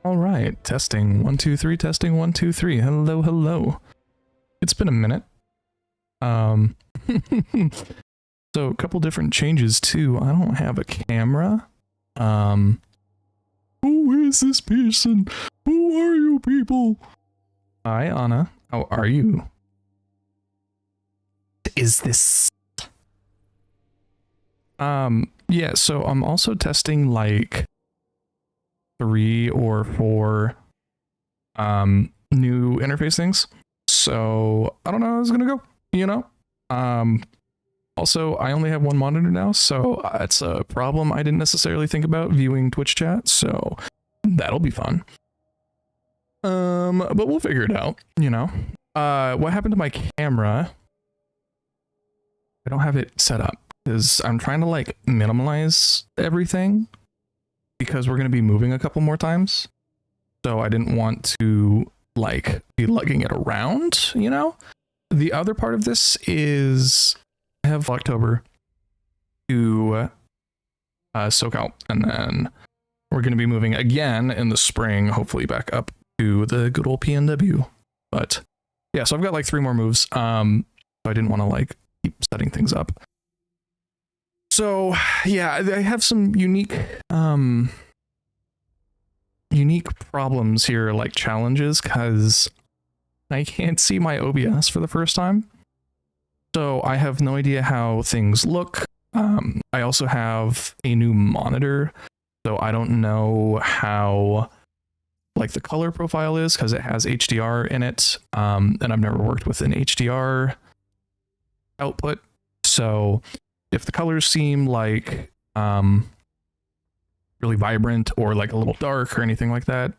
All right, testing 1 2 3, testing 1 2 3. Hello, hello. It's been a minute. So a couple different changes too. I don't have a camera. Who is this person? Who are you people? Hi, Anna. How are you? Is this? Yeah, so I'm also testing like 3 or 4 new interface things. So I don't know how it's gonna go, you know? Also, I only have one monitor now, so it's a problem I didn't necessarily think about viewing Twitch chat, so that'll be fun. But we'll figure it out, you know? What happened to my camera? I don't have it set up because I'm trying to like minimalize everything because we're going to be moving a couple more times. So I didn't want to like be lugging it around, you know? The other part of this is I have October to soak out, and then we're going to be moving again in the spring, hopefully back up to the good old PNW. But yeah, so I've got like 3 more moves. So I didn't want to like keep setting things up. So yeah, I have some unique problems here, like challenges, because I can't see my OBS for the first time. So I have no idea how things look. I also have a new monitor, so I don't know how like the color profile is because it has HDR in it. And I've never worked with an HDR output. So if the colors seem like really vibrant or like a little dark or anything like that,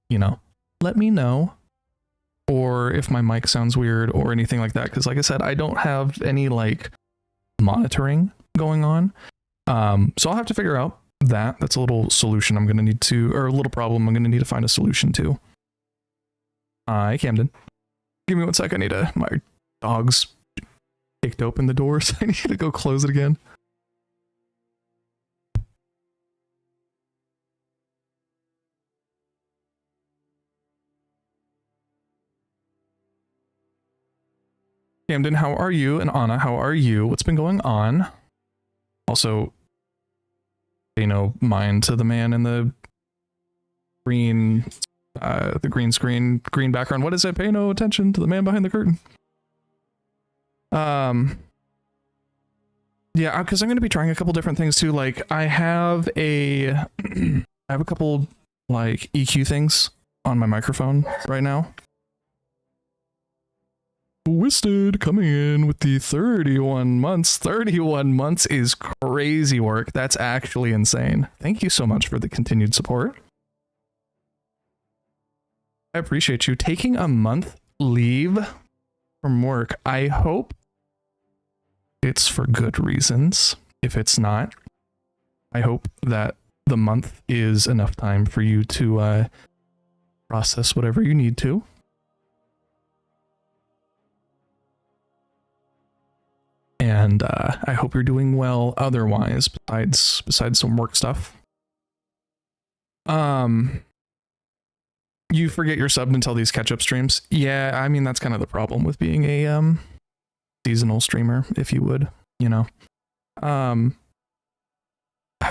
you know, let me know. Or if my mic sounds weird or anything like that, because like I said, I don't have any like monitoring going on. So I'll have to figure out that. That's a little solution I'm going to need to, or a little problem I'm going to need to find a solution to. Hi, Camden. Give me 1 sec. I need to, my dog's kicked open the door, so I need to go close it again. Camden, how are you? And Anna, how are you? What's been going on? Also, you know, mine to the man in the green screen, green background. What is it? Pay no attention to the man behind the curtain. Yeah, because I'm going to be trying a couple different things too. Like I have a couple like EQ things on my microphone right now. Wisted coming in with the 31 months. 31 months is crazy work. That's actually insane. Thank you so much for the continued support. I appreciate you taking a month leave from work. I hope it's for good reasons. If it's not, I hope that the month is enough time for you to process whatever you need to. And I hope you're doing well otherwise, besides some work stuff. You forget you're subbed until these catch-up streams. Yeah, I mean, that's kind of the problem with being a seasonal streamer, if you would, you know. How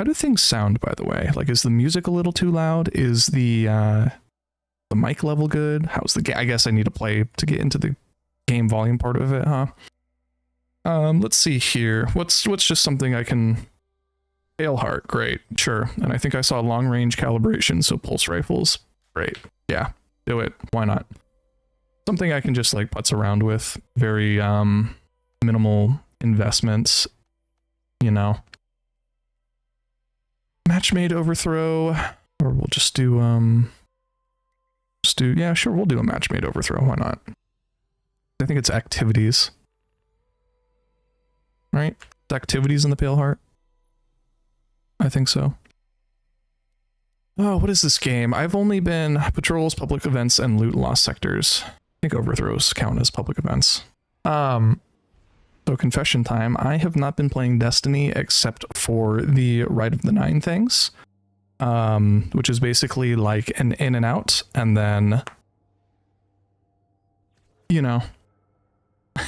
do things sound, by the way? Like, is the music a little too loud? Is the mic level good? How's the game? I guess I need to play to get into the game volume part of it, huh? Let's see here. What's just something I can... Pale heart, great, sure. And I think I saw long range calibration, so pulse rifles, great. Yeah, do it. Why not? Something I can just like putz around with. Very minimal investments, you know. Match made overthrow, or we'll just do yeah, sure, we'll do a match made overthrow. Why not? I think it's activities. Right? Activities in the Pale Heart. I think so. Oh, what is this game? I've only been patrols, public events, and loot lost sectors. I think overthrows count as public events. So confession time. I have not been playing Destiny except for the Rite of the Nine things. which is basically like an in and out, and then, you know,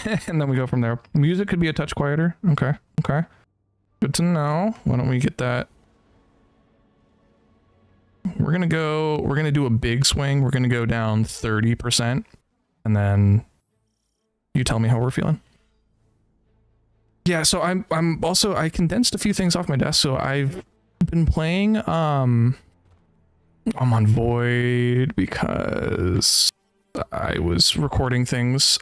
and then we go from there. Music could be a touch quieter. Okay, okay. Good to know. Why don't we get that? We're gonna do a big swing. We're gonna go down 30%, and then you tell me how we're feeling. Yeah, so I'm also, I condensed a few things off my desk, so I've been playing, I'm on Void because I was recording things.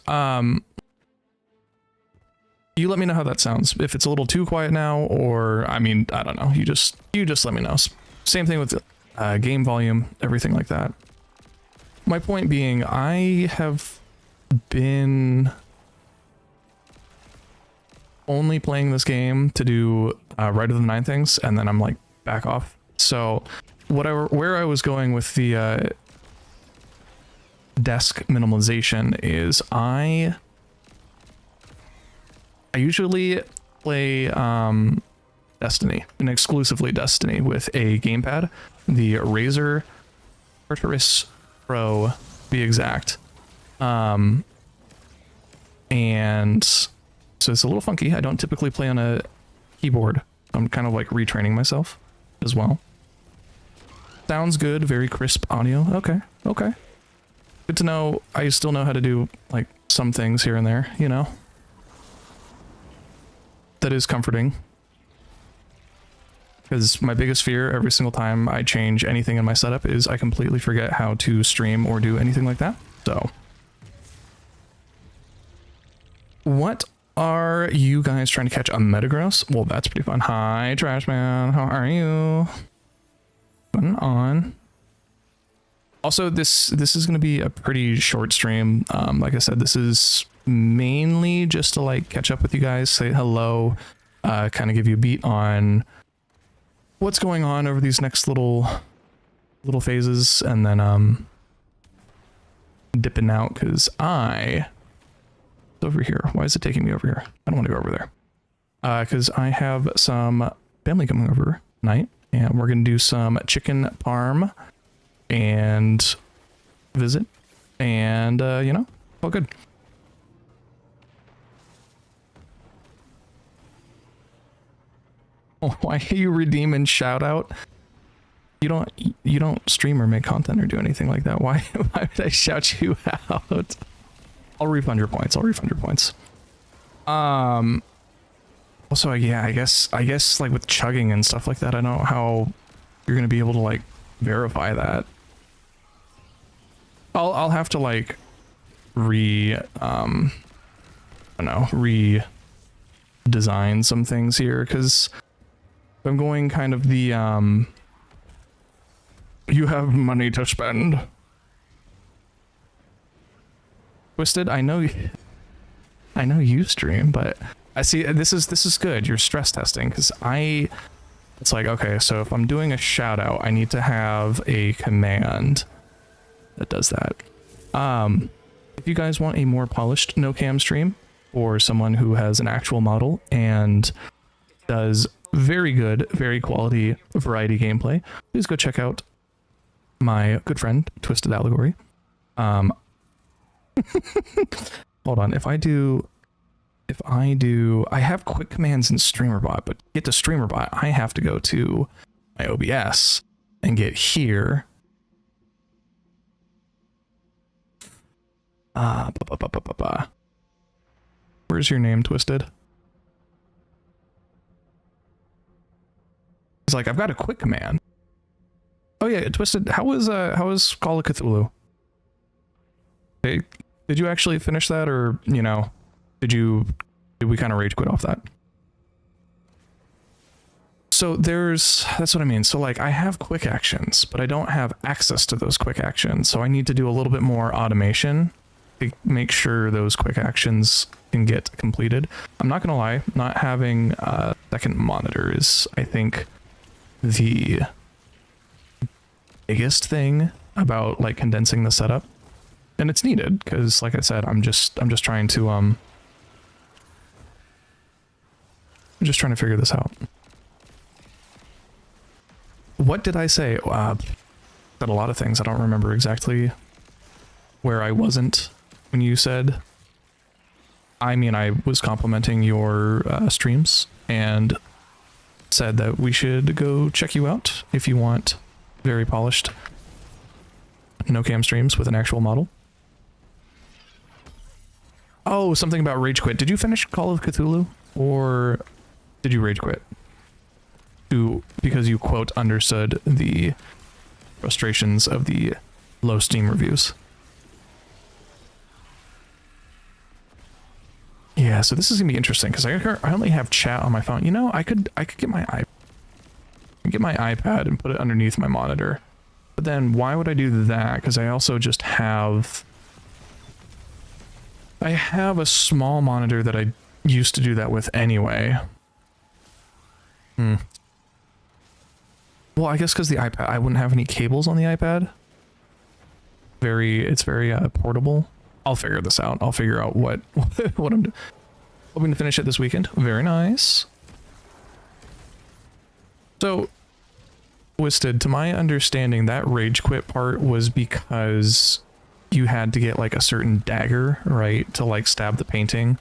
You let me know how that sounds. If it's a little too quiet now, or, I mean, I don't know. You just let me know. Same thing with game volume, everything like that. My point being, I have been only playing this game to do Rite of the Nine things, and then I'm like back off. So where I was going with the desk minimalization is I usually play Destiny, and exclusively Destiny, with a gamepad, the Razer Arteris Pro, to be exact. And so it's a little funky. I don't typically play on a keyboard. I'm kind of like retraining myself as well. Sounds good, very crisp audio. Okay, okay. Good to know. I still know how to do like some things here and there, you know? That is comforting. Because my biggest fear every single time I change anything in my setup is I completely forget how to stream or do anything like that. So, what are you guys trying to catch? A Metagross? Well, that's pretty fun. Hi, Trash Man. How are you? Putting on. Also, this is going to be a pretty short stream. Like I said, this is mainly just to like catch up with you guys, say hello, kind of give you a beat on what's going on over these next little phases, and then dipping out because it's over here. Why is it taking me over here? I don't want to go over there. Because I have some family coming over tonight, and we're gonna do some chicken parm and visit, and you know, all good. Oh, why are you redeeming shout out? You don't stream or make content or do anything like that. Why would I shout you out? I'll refund your points. I'll refund your points. Also, yeah, I guess like with chugging and stuff like that, I don't know how you're gonna be able to like verify that. I'll have to like redesign some things here, because I'm going kind of the you have money to spend. Twisted, I know you stream, but I see this is good. You're stress testing, because it's like, okay, so if I'm doing a shout out, I need to have a command that does that. If you guys want a more polished no cam stream, or someone who has an actual model and does very good, very quality variety gameplay, please go check out my good friend Twisted Allegory. Hold on, I have quick commands in StreamerBot, but to get to StreamerBot, I have to go to my OBS and get here. Where's your name, Twisted? It's like, I've got a quick command. Oh yeah, Twisted, how was Call of Cthulhu? Hey, did you actually finish that, or, you know, did we kind of rage quit off that? So that's what I mean. So like, I have quick actions, but I don't have access to those quick actions. So I need to do a little bit more automation to make sure those quick actions can get completed. I'm not gonna lie, not having a second monitor is, I think, the biggest thing about like condensing the setup. And it's needed, because like I said, I'm just trying to I'm just trying to figure this out. what did I say? Said a lot of things. I don't remember exactly where I wasn't when you said. I mean, I was complimenting your streams and said that we should go check you out if you want very polished no cam streams with an actual model. Oh, something about rage quit. Did you finish Call of Cthulhu or did you rage quit? Because you quote understood the frustrations of the low Steam reviews. Yeah, so this is gonna be interesting because I only have chat on my phone. You know, I could get my iPad and put it underneath my monitor, but then why would I do that? Because I also just have a small monitor that I used to do that with anyway. Well, I guess because the iPad, I wouldn't have any cables on the iPad. It's very portable. I'll figure this out. I'll figure out what I'm doing. Hoping to finish it this weekend. Very nice. So, Twisted, to my understanding, that rage quit part was because you had to get like a certain dagger, right, to like stab the painting,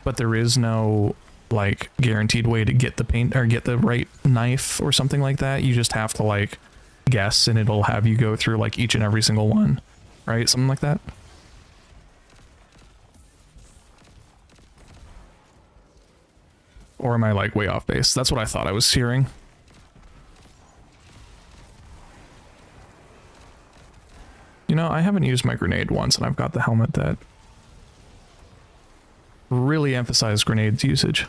but there is no like guaranteed way to get the paint or get the right knife or something like that. You just have to like guess and it'll have you go through like each and every single one, right? Something like that. Or am I like way off base? That's what I thought I was hearing. You know, I haven't used my grenade once and I've got the helmet that really emphasized grenades usage.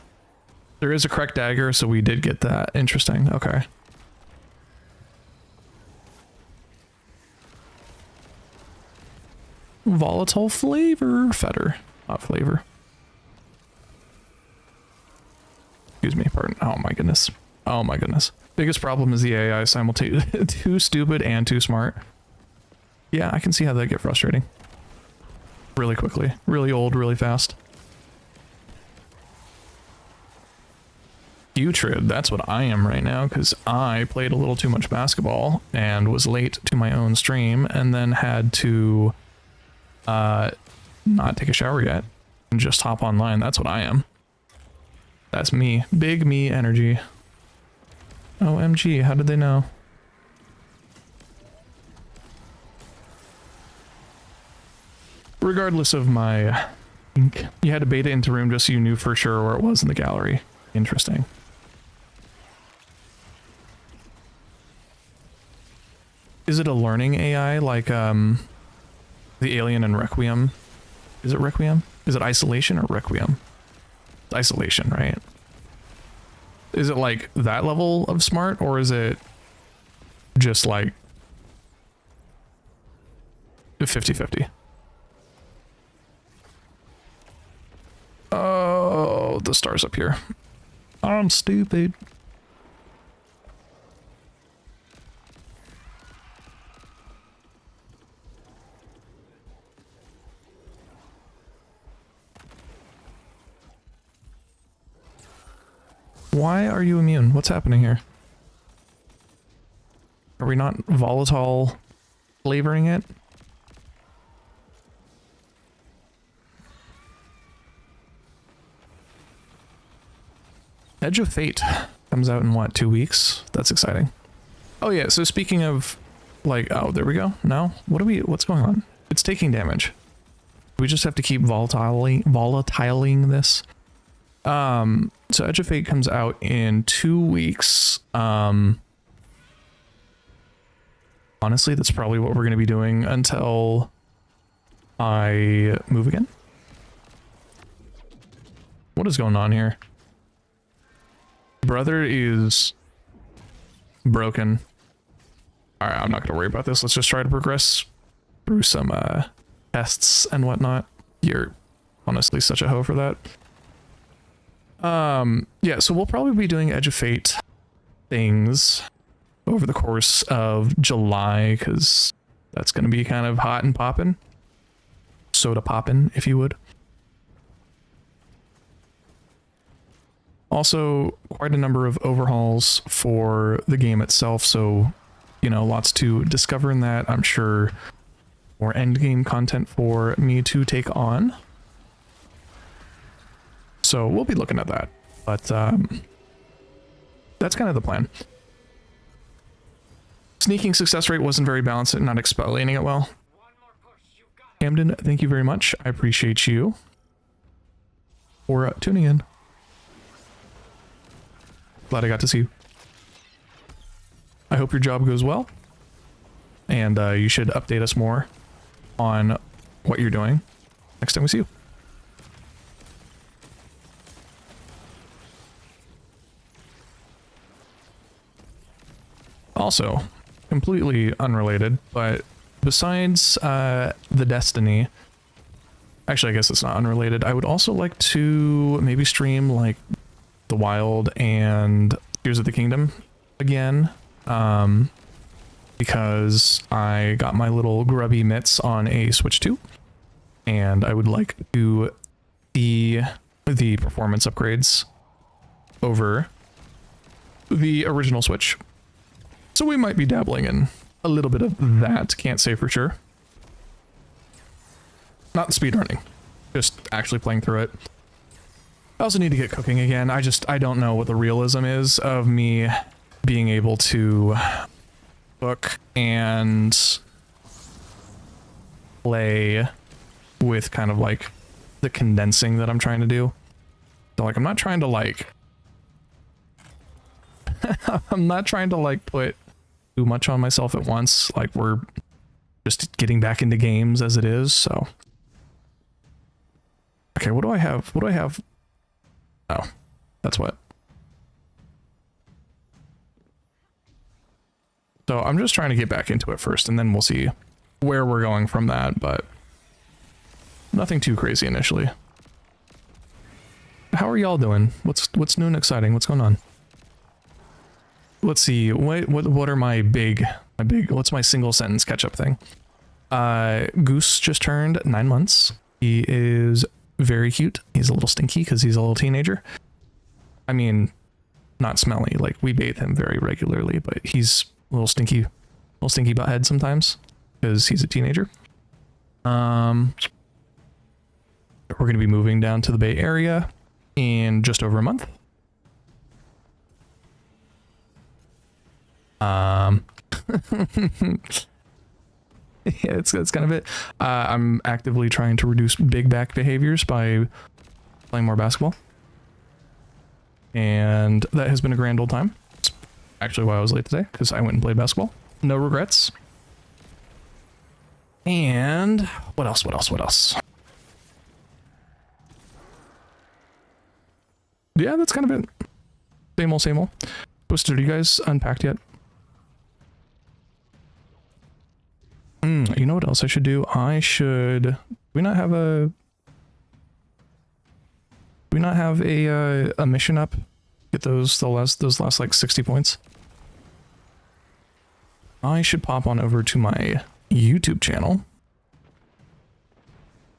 There is a correct dagger, so we did get that. Interesting. Okay. Volatile flavor. Fetter. Not flavor. Excuse me, pardon. Oh my goodness. Oh my goodness. Biggest problem is the AI simultaneously too stupid and too smart. Yeah, I can see how that get frustrating. Really quickly. Really old, really fast. Putrid, that's what I am right now, because I played a little too much basketball and was late to my own stream and then had to not take a shower yet and just hop online. That's what I am. That's me. Big me energy. OMG, how did they know? Regardless of my... You had to beta into room just so you knew for sure where it was in the gallery. Interesting. Is it a learning AI like the Alien and Requiem? Is it Requiem? Is it Isolation or Requiem? It's Isolation, right? Is it like that level of smart or is it just like 50-50? Oh, the stars up here. I'm stupid. Why are you immune? What's happening here? Are we not volatile flavoring it? Edge of Fate comes out in what, 2 weeks? That's exciting. Oh yeah, so speaking of like, oh, there we go. No? What's going on? It's taking damage. We just have to keep volatiling this. So Edge of Fate comes out in 2 weeks. Honestly, that's probably what we're going to be doing until I move again. What is going on here? Brother is broken. Alright, I'm not going to worry about this. Let's just try to progress through some tests and whatnot. You're honestly such a hoe for that. Yeah, so we'll probably be doing Edge of Fate things over the course of July, because that's going to be kind of hot and poppin'. Soda poppin', if you would. Also, quite a number of overhauls for the game itself, so you know, lots to discover in that. I'm sure more end game content for me to take on. So we'll be looking at that. But that's kind of the plan. Sneaking success rate wasn't very balanced and not explaining it well. Camden, thank you very much. I appreciate you for tuning in. Glad I got to see you. I hope your job goes well. And you should update us more on what you're doing next time we see you. Also, completely unrelated, but besides the Destiny, actually I guess it's not unrelated, I would also like to maybe stream like The Wild and Tears of the Kingdom again, because I got my little grubby mitts on a Switch 2, and I would like to see the performance upgrades over the original Switch. So we might be dabbling in a little bit of that, can't say for sure. Not speedrunning, just actually playing through it. I also need to get cooking again. I don't know what the realism is of me being able to cook and play with kind of like the condensing that I'm trying to do. So like I'm not trying to like I'm not trying to like put too much on myself at once. Like we're just getting back into games as it is, so. Okay, what do I have? What do I have? Oh, that's what. So I'm just trying to get back into it first, and then we'll see where we're going from that, but nothing too crazy initially. How are y'all doing? What's new and exciting? What's going on? Let's see. What are my big what's my single sentence catch-up thing? Goose just turned 9 months. He is very cute. He's a little stinky because he's a little teenager. I mean, not smelly. Like we bathe him very regularly, but he's a little stinky butthead sometimes because he's a teenager. We're going to be moving down to the Bay Area in just over a month. Yeah, that's kind of it. I'm actively trying to reduce big back behaviors by playing more basketball. And that has been a grand old time. That's actually why I was late today, because I went and played basketball. No regrets. And what else? Yeah, that's kind of it. Same old. Twisted, are you guys unpacked yet? You know what else I should do? Do we not have a mission up? Get those last like 60 points. I should pop on over to my YouTube channel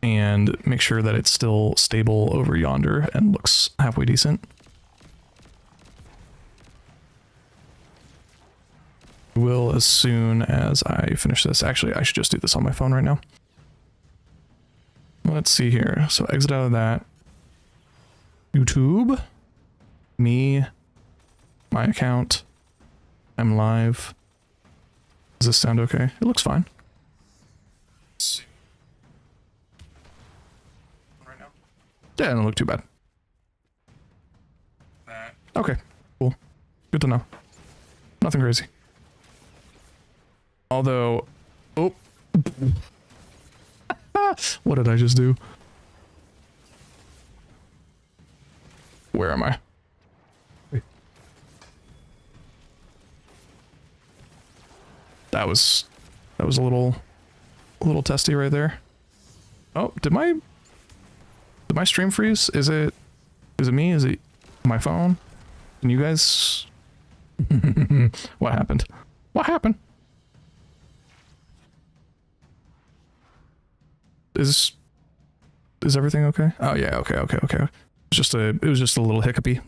and make sure that it's still stable over yonder and looks halfway decent. Will as soon as I finish this. Actually, I should just do this on my phone right now. Let's see here. So exit out of that. YouTube. Me. My account. I'm live. Does this sound okay? It looks fine. Let's see. Right now. Yeah, it doesn't look too bad. Okay, cool. Good to know. Nothing crazy. Although, oh, what did I just do? Where am I? Wait. That was a little testy right there. Oh, did my stream freeze? Is it me? Is it my phone? Can you guys? What happened? What happened? Is everything okay? Oh yeah, okay. It was just a little hiccupy.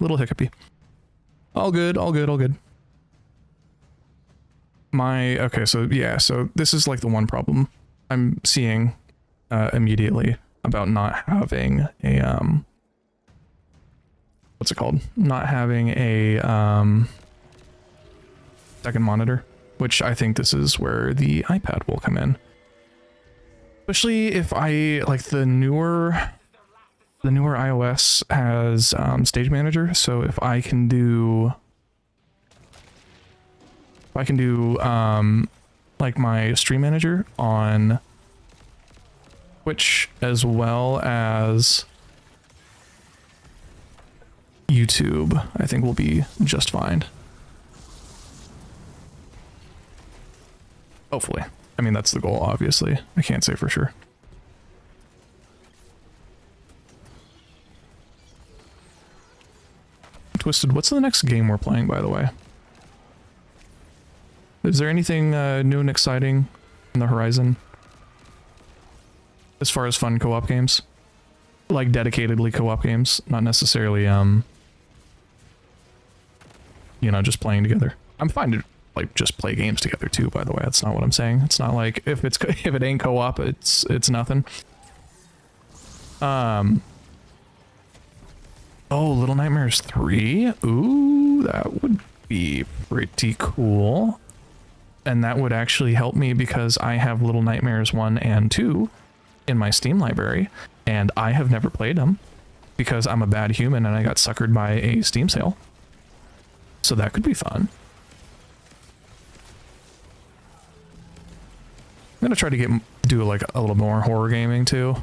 All good. Okay, so yeah, so this is like the one problem I'm seeing immediately about not having a what's it called? Not having a second monitor, which I think this is where the iPad will come in. Especially if I like the newer iOS has Stage Manager, so if I can do like my stream manager on Twitch as well as YouTube, I think we'll be just fine. Hopefully. I mean, that's the goal, obviously. I can't say for sure. Twisted, what's the next game we're playing, by the way? Is there anything new and exciting in the horizon? As far as fun co-op games? Like dedicatedly co-op games, not necessarily, you know, just playing together. I'm fine to like just play games together too, by the way. That's not what I'm saying. It's not like if it ain't co-op, it's nothing. Oh, Little Nightmares 3? Ooh, that would be pretty cool. And that would actually help me because I have Little Nightmares 1 and 2 in my Steam library, and I have never played them because I'm a bad human and I got suckered by a Steam sale. So that could be fun. I'm gonna try to do like a little more horror gaming too.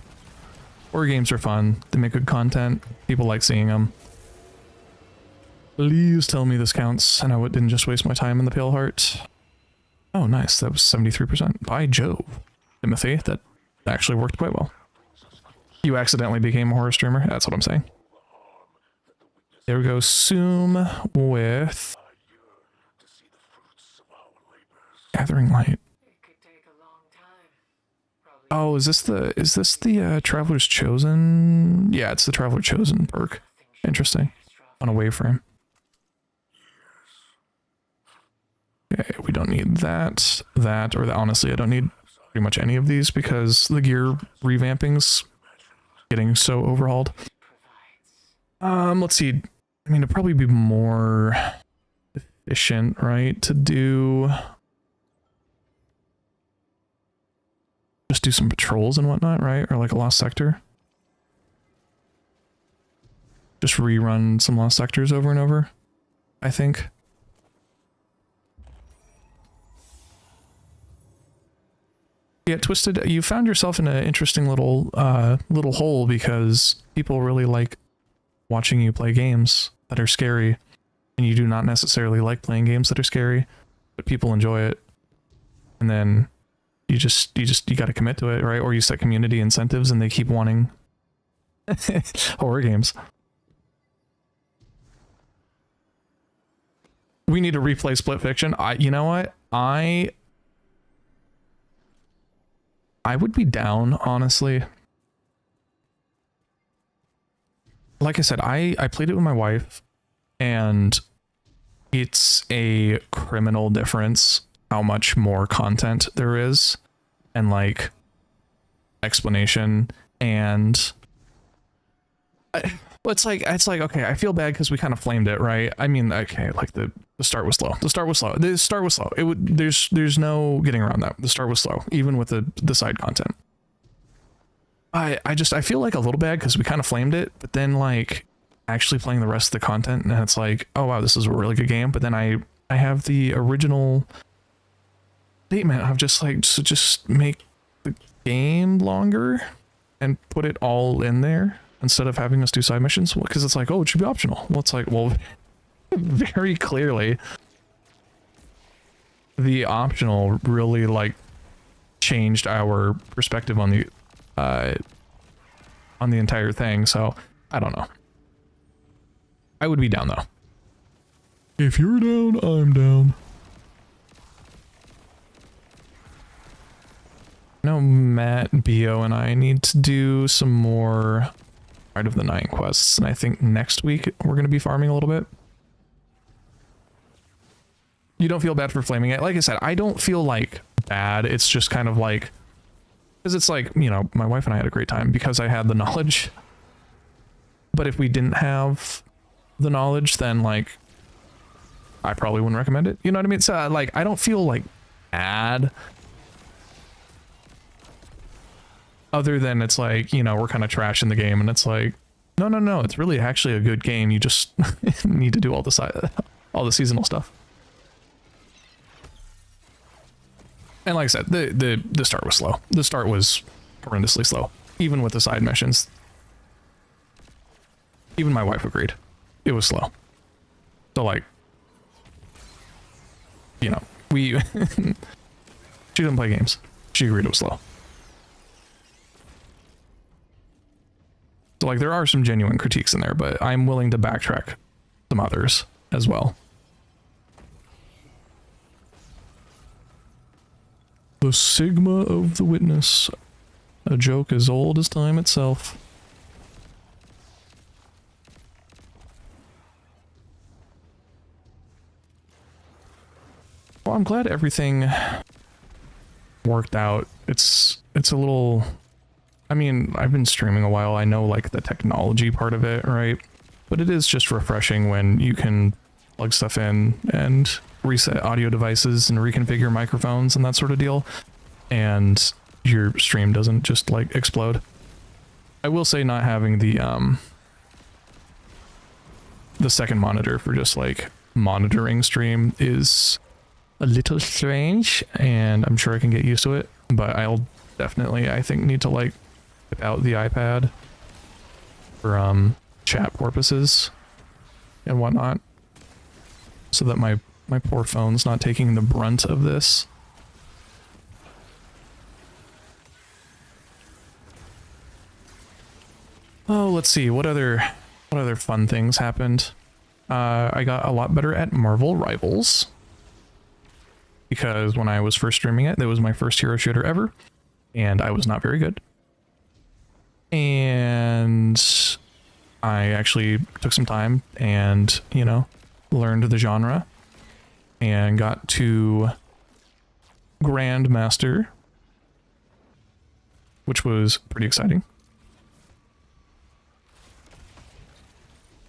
Horror games are fun. They make good content. People like seeing them. Please tell me this counts and I didn't just waste my time in the Pale Heart. Oh, nice. That was 73%. By Jove, Timothy, that actually worked quite well. You accidentally became a horror streamer? That's what I'm saying. There we go. Zoom with Gathering Light. Oh, is this the Traveler's Chosen? Yeah, it's the Traveler's Chosen perk. Interesting. On a waveframe. Okay, we don't need that, or honestly, I don't need pretty much any of these because the gear revamping's getting so overhauled. Let's see. I mean, it'd probably be more efficient, right, to do... just do some patrols and whatnot, right? Or like a Lost Sector. Just rerun some Lost Sectors over and over, I think. Yeah, Twisted, you found yourself in an interesting little hole because people really like watching you play games that are scary, and you do not necessarily like playing games that are scary, but people enjoy it. And then you got to commit to it, right? Or you set community incentives and they keep wanting horror games. We need to replay Split Fiction. You know what? I would be down, honestly. Like I said, I played it with my wife, and it's a criminal difference how much more content there is, and like explanation, and it's like okay, I feel bad because we kind of flamed it, right? I mean, okay, like the start was slow. The start was slow. It would there's no getting around that. The start was slow, even with the side content. I feel like a little bad because we kind of flamed it, but then like actually playing the rest of the content, and it's like, oh wow, this is a really good game. But then I have the original statement of just like, so just make the game longer and put it all in there instead of having us do side missions, because it's like, oh, it should be optional. Well, it's like, well, very clearly the optional really like changed our perspective on the entire thing. So I don't know. I would be down though. If you're down, I'm down. No, Matt, Bio, and I need to do some more Ride of the Night quests, and I think next week we're going to be farming a little bit. You don't feel bad for flaming it. Like I said, I don't feel like bad. It's just kind of like, because it's like, you know, my wife and I had a great time because I had the knowledge. But if we didn't have the knowledge, then like, I probably wouldn't recommend it. You know what I mean? So like, I don't feel like bad. Other than it's like, you know, we're kind of trash in the game and it's like, no, it's really actually a good game. You just need to do all the seasonal stuff. And like I said, the start was slow. The start was horrendously slow, even with the side missions. Even my wife agreed. It was slow. So like, you know, she didn't play games. She agreed it was slow. So like, there are some genuine critiques in there, but I'm willing to backtrack some others as well. The Sigma of the Witness. A joke as old as time itself. Well, I'm glad everything worked out. It's a little... I mean, I've been streaming a while. I know like the technology part of it, right? But it is just refreshing when you can plug stuff in and reset audio devices and reconfigure microphones and that sort of deal, and your stream doesn't just like explode. I will say not having the second monitor for just like monitoring stream is a little strange, and I'm sure I can get used to it, but I'll definitely, I think, need to like whip out the iPad for chat purposes and whatnot, so that my poor phone's not taking the brunt of this. Oh, let's see, what other fun things happened. I got a lot better at Marvel Rivals, because when I was first streaming it, that was my first hero shooter ever, and I was not very good. And I actually took some time and, you know, learned the genre and got to Grandmaster, which was pretty exciting.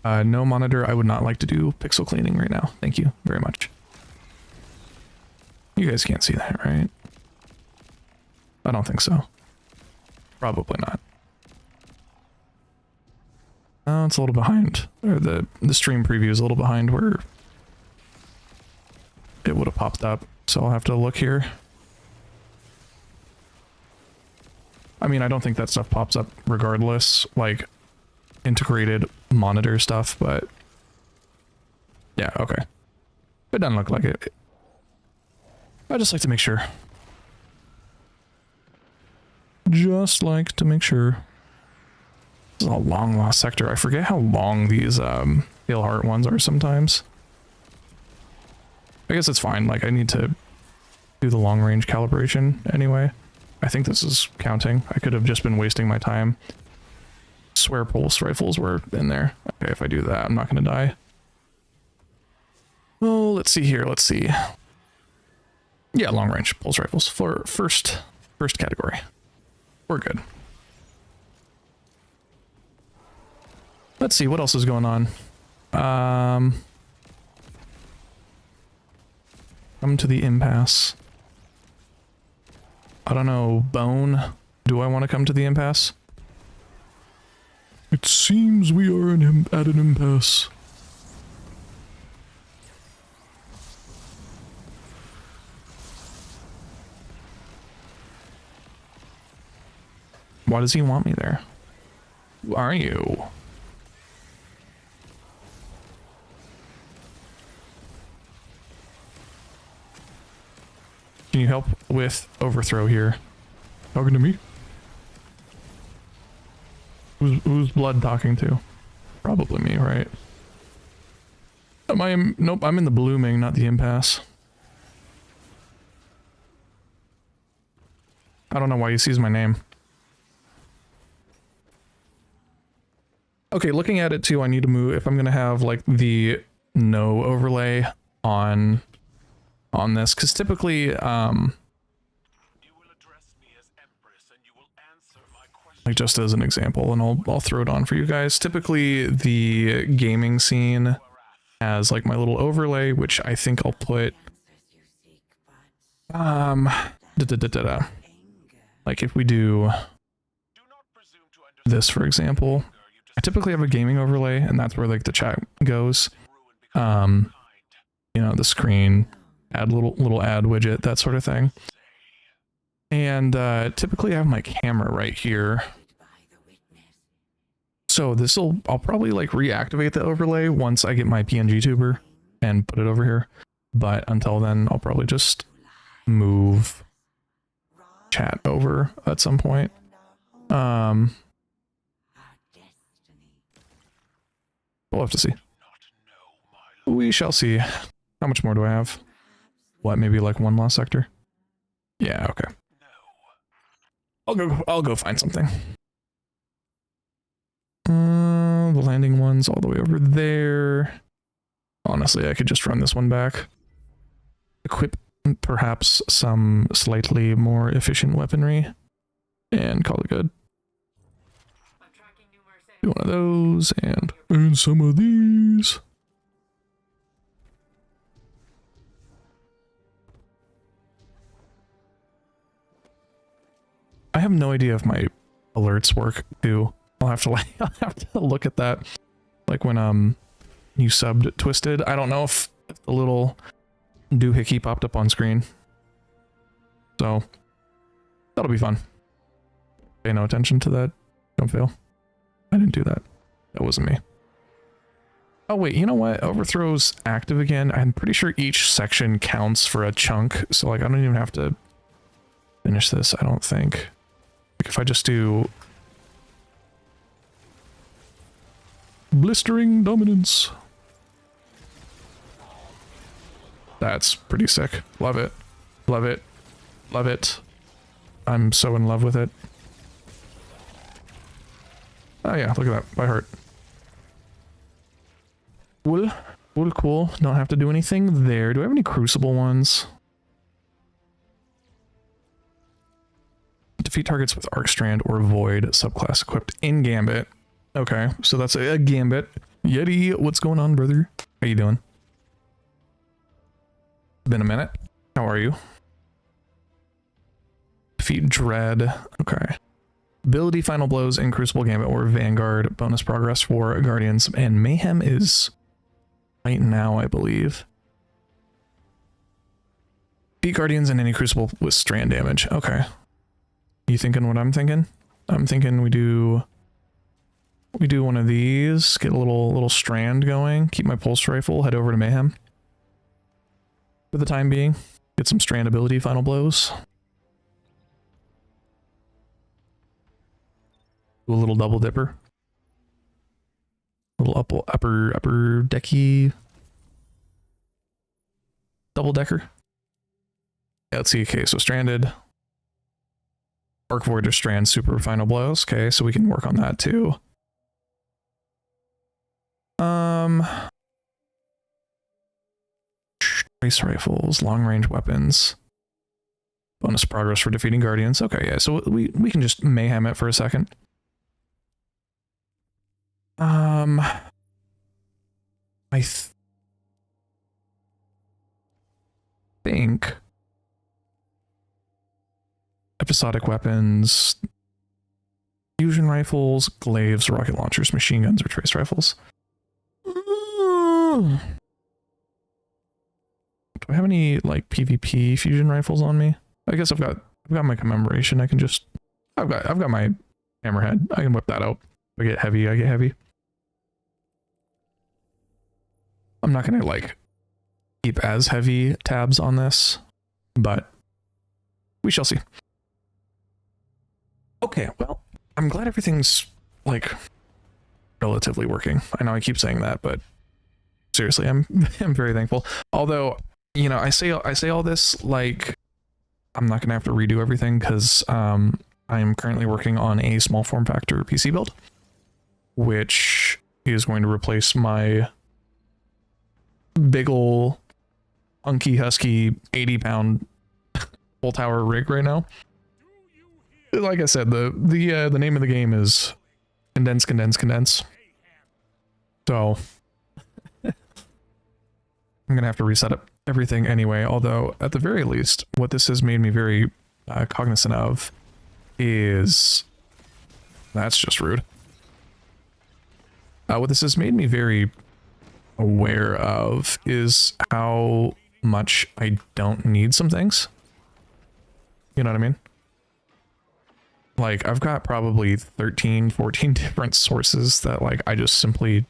No monitor, I would not like to do pixel cleaning right now. Thank you very much. You guys can't see that, right? I don't think so. Probably not. Oh, it's a little behind. Or the stream preview is a little behind where it would have popped up. So I'll have to look here. I mean, I don't think that stuff pops up regardless, like integrated monitor stuff, but yeah, okay. It doesn't look like it. I just like to make sure. Just like to make sure. This is a long lost sector. I forget how long these Pale Heart ones are sometimes. I guess it's fine. Like, I need to do the long range calibration anyway. I think this is counting. I could have just been wasting my time. Swear pulse rifles were in there. Okay, if I do that, I'm not going to die. Oh, let's see here. Let's see. Yeah, long range pulse rifles for first category. We're good. Let's see what else is going on. Come to the impasse. I don't know, Bone. Do I want to come to the impasse? It seems we are at an impasse. Why does he want me there? Who are you? Can you help with overthrow here? Talking to me? Who's blood talking to? Probably me, right? Am I in, nope, I'm in the blooming, not the impasse. I don't know why he sees my name. Okay, looking at it too, I need to move, if I'm gonna have like the no overlay on on this, because typically, like just as an example, and I'll throw it on for you guys. Typically, the gaming scene has like my little overlay, which I think I'll put, like if we do this, for example, I typically have a gaming overlay, and that's where like the chat goes. You know, the screen, add little ad widget, that sort of thing. And typically I have my camera right here. So I'll probably like reactivate the overlay once I get my PNG tuber and put it over here. But until then, I'll probably just move chat over at some point. We'll have to see. We shall see. How much more do I have? What, maybe like one last sector? Yeah, okay. I'll go find something. The landing one's all the way over there. Honestly, I could just run this one back. Equip perhaps some slightly more efficient weaponry and call it good. Do one of those and some of these. I have no idea if my alerts work too. I'll have to look at that. Like when you subbed Twisted, I don't know if the little doohickey popped up on screen. So that'll be fun. Pay no attention to that. Don't fail. I didn't do that. That wasn't me. Oh wait, you know what? Overthrow's active again. I'm pretty sure each section counts for a chunk. So like I don't even have to finish this, I don't think. Like if I just do blistering dominance. That's pretty sick. Love it. Love it. Love it. I'm so in love with it. Oh yeah, look at that. By heart. Cool. Cool, cool. Don't have to do anything there. Do I have any crucible ones? Defeat targets with Arc Strand or Void subclass equipped in Gambit. Okay, so that's a Gambit. Yeti, what's going on, brother? How you doing? Been a minute. How are you? Defeat Dread. Okay. Ability Final Blows in Crucible Gambit or Vanguard. Bonus progress for Guardians. And Mayhem is right now, I believe. Beat Guardians in any Crucible with strand damage. Okay. You thinking what I'm thinking? I'm thinking we do one of these, get a little strand going, keep my pulse rifle, head over to Mayhem. For the time being, get some strand ability final blows. Do a little double dipper. Little upper decky. Double decker. Yeah, let's see. Okay, so stranded. Arc Void or Strand super final blows. Okay, so we can work on that too. Trace rifles, long range weapons. Bonus progress for defeating guardians. Okay, yeah, so we can just mayhem it for a second. I think episodic weapons, fusion rifles, glaives, rocket launchers, machine guns, or trace rifles. Do I have any like PvP fusion rifles on me? I guess I've got my commemoration. I can just I've got my hammerhead. I can whip that out. If I get heavy, I get heavy. I'm not gonna like keep as heavy tabs on this, but we shall see. Okay, well, I'm glad everything's like relatively working. I know I keep saying that, but seriously, I'm very thankful. Although, you know, I say all this like I'm not gonna have to redo everything because I am currently working on a small form factor PC build, which is going to replace my big ol' hunky husky 80-pound full tower rig right now. Like I said, the name of the game is condense, condense, condense. So I'm gonna have to reset up everything anyway. Although at the very least, what this has made me very cognizant of is that's just rude. What this has made me very aware of is how much I don't need some things. You know what I mean? Like, I've got probably 13, 14 different sources that, like, I just simply...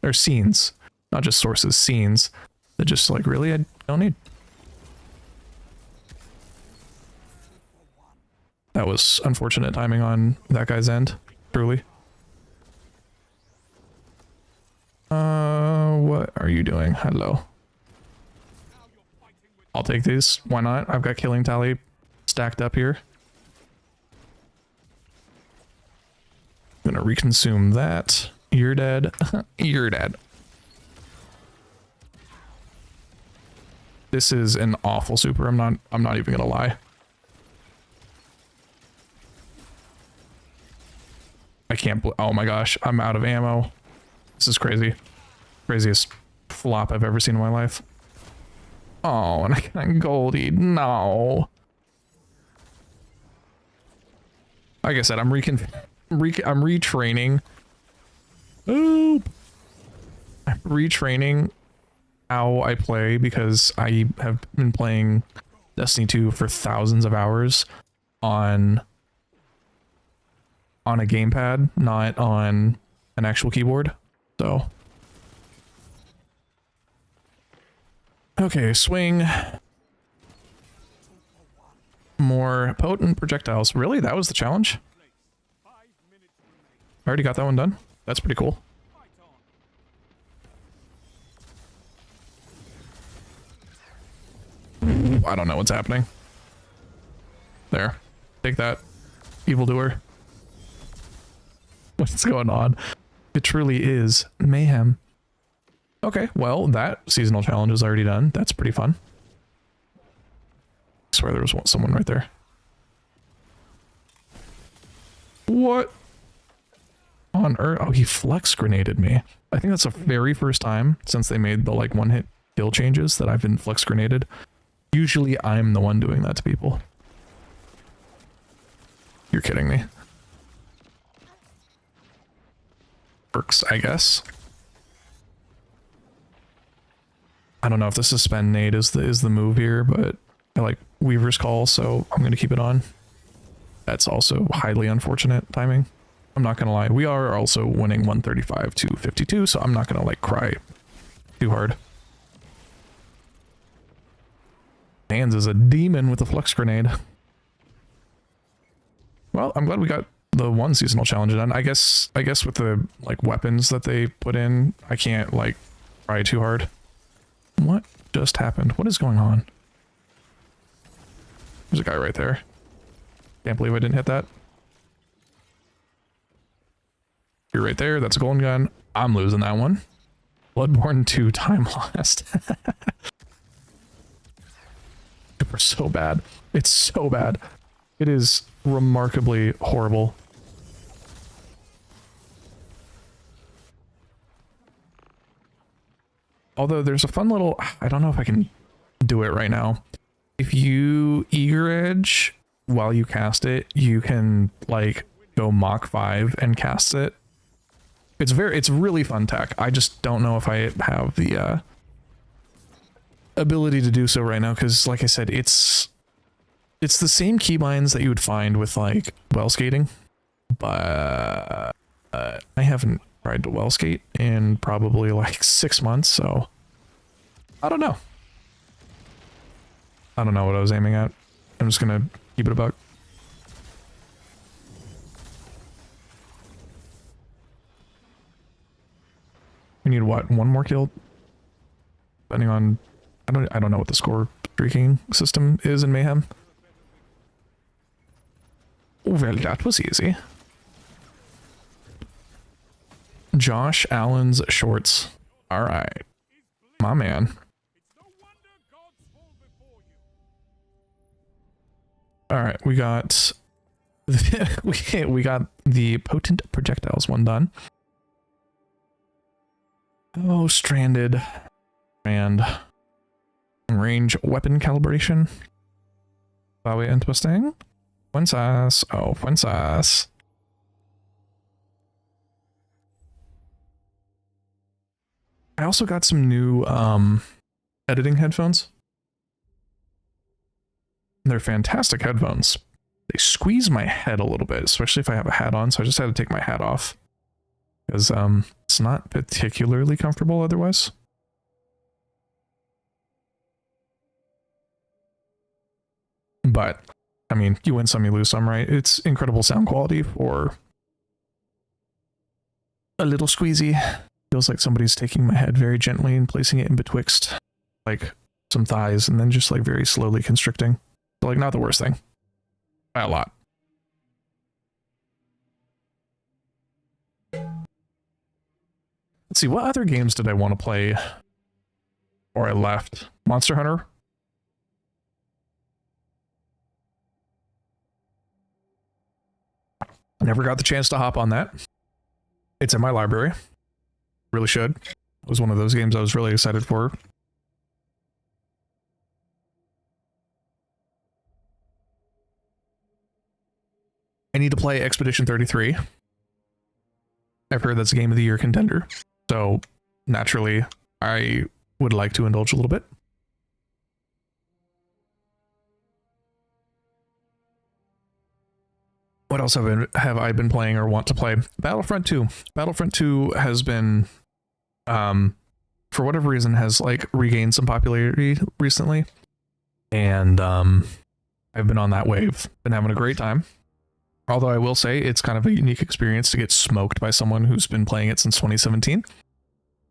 They're scenes. Not just sources, scenes. That just, like, really, I don't need. That was unfortunate timing on that guy's end. Truly. What are you doing? Hello. I'll take these. Why not? I've got killing tally stacked up here. I'm gonna reconsume that. You're dead. You're dead. This is an awful super. I'm not even gonna lie. I can't oh my gosh, I'm out of ammo. This is crazy. Craziest flop I've ever seen in my life. Oh, and I got Goldie. No. Like I said, I'm retraining. Oop. I'm retraining how I play because I have been playing Destiny 2 for thousands of hours on a gamepad, not on an actual keyboard. So okay, swing. More potent projectiles. Really? That was the challenge? I already got that one done. That's pretty cool. I don't know what's happening. There. Take that, evildoer. What's going on? It truly is mayhem. Okay, well, that seasonal challenge is already done. That's pretty fun. I swear there was someone right there. What on earth? Oh, he flex grenaded me. I think that's the very first time since they made the like one-hit kill changes that I've been flex grenaded. Usually I'm the one doing that to people. You're kidding me. Works, I guess. I don't know if the suspend nade is the move here, but I like Weaver's Call, so I'm gonna keep it on. That's also highly unfortunate timing. I'm not gonna lie. We are also winning 135 to 52, so I'm not gonna like cry too hard. Hands is a demon with a flux grenade. Well, I'm glad we got the one seasonal challenge done. I guess with the like weapons that they put in, I can't like try too hard. What just happened? What is going on? There's a guy right there. Can't believe I didn't hit that. You're right there. That's a golden gun. I'm losing that one. Bloodborne 2 time lost. Super so bad. It's so bad. It is remarkably horrible. Although there's a fun little, I don't know if I can do it right now. If you eager edge while you cast it, you can like go Mach 5 and cast it. It's really fun tech. I just don't know if I have the ability to do so right now, because like I said, it's the same keybinds that you would find with like well skating, but I haven't tried to well skate in probably like 6 months, so I don't know. I don't know what I was aiming at. I'm just gonna keep it a buck. We need what? One more kill? Depending on I don't know what the score streaking system is in Mayhem. Well, that was easy. Josh Allen's shorts. All right, my man. All right, we got we got the potent projectiles one done. Oh, stranded and range weapon calibration. Bowie and twisting. Fuenzas. Oh, Fuenzas. I also got some new editing headphones. They're fantastic headphones. They squeeze my head a little bit, especially if I have a hat on, so I just had to take my hat off. Because it's not particularly comfortable otherwise. But, I mean, you win some, you lose some, right? It's incredible sound quality for a little squeezy. Feels like somebody's taking my head very gently and placing it in betwixt, like, some thighs, and then just, like, very slowly constricting. So, like, not the worst thing. By a lot. Let's see, what other games did I want to play before I left? Monster Hunter? I never got the chance to hop on that. It's in my library. Really should. It was one of those games I was really excited for. I need to play Expedition 33. I've heard that's a Game of the Year contender. So, naturally, I would like to indulge a little bit. What else have I been playing or want to play? Battlefront 2. Battlefront 2 has been, for whatever reason, has like regained some popularity recently. And I've been on that wave. Been having a great time. Although I will say it's kind of a unique experience to get smoked by someone who's been playing it since 2017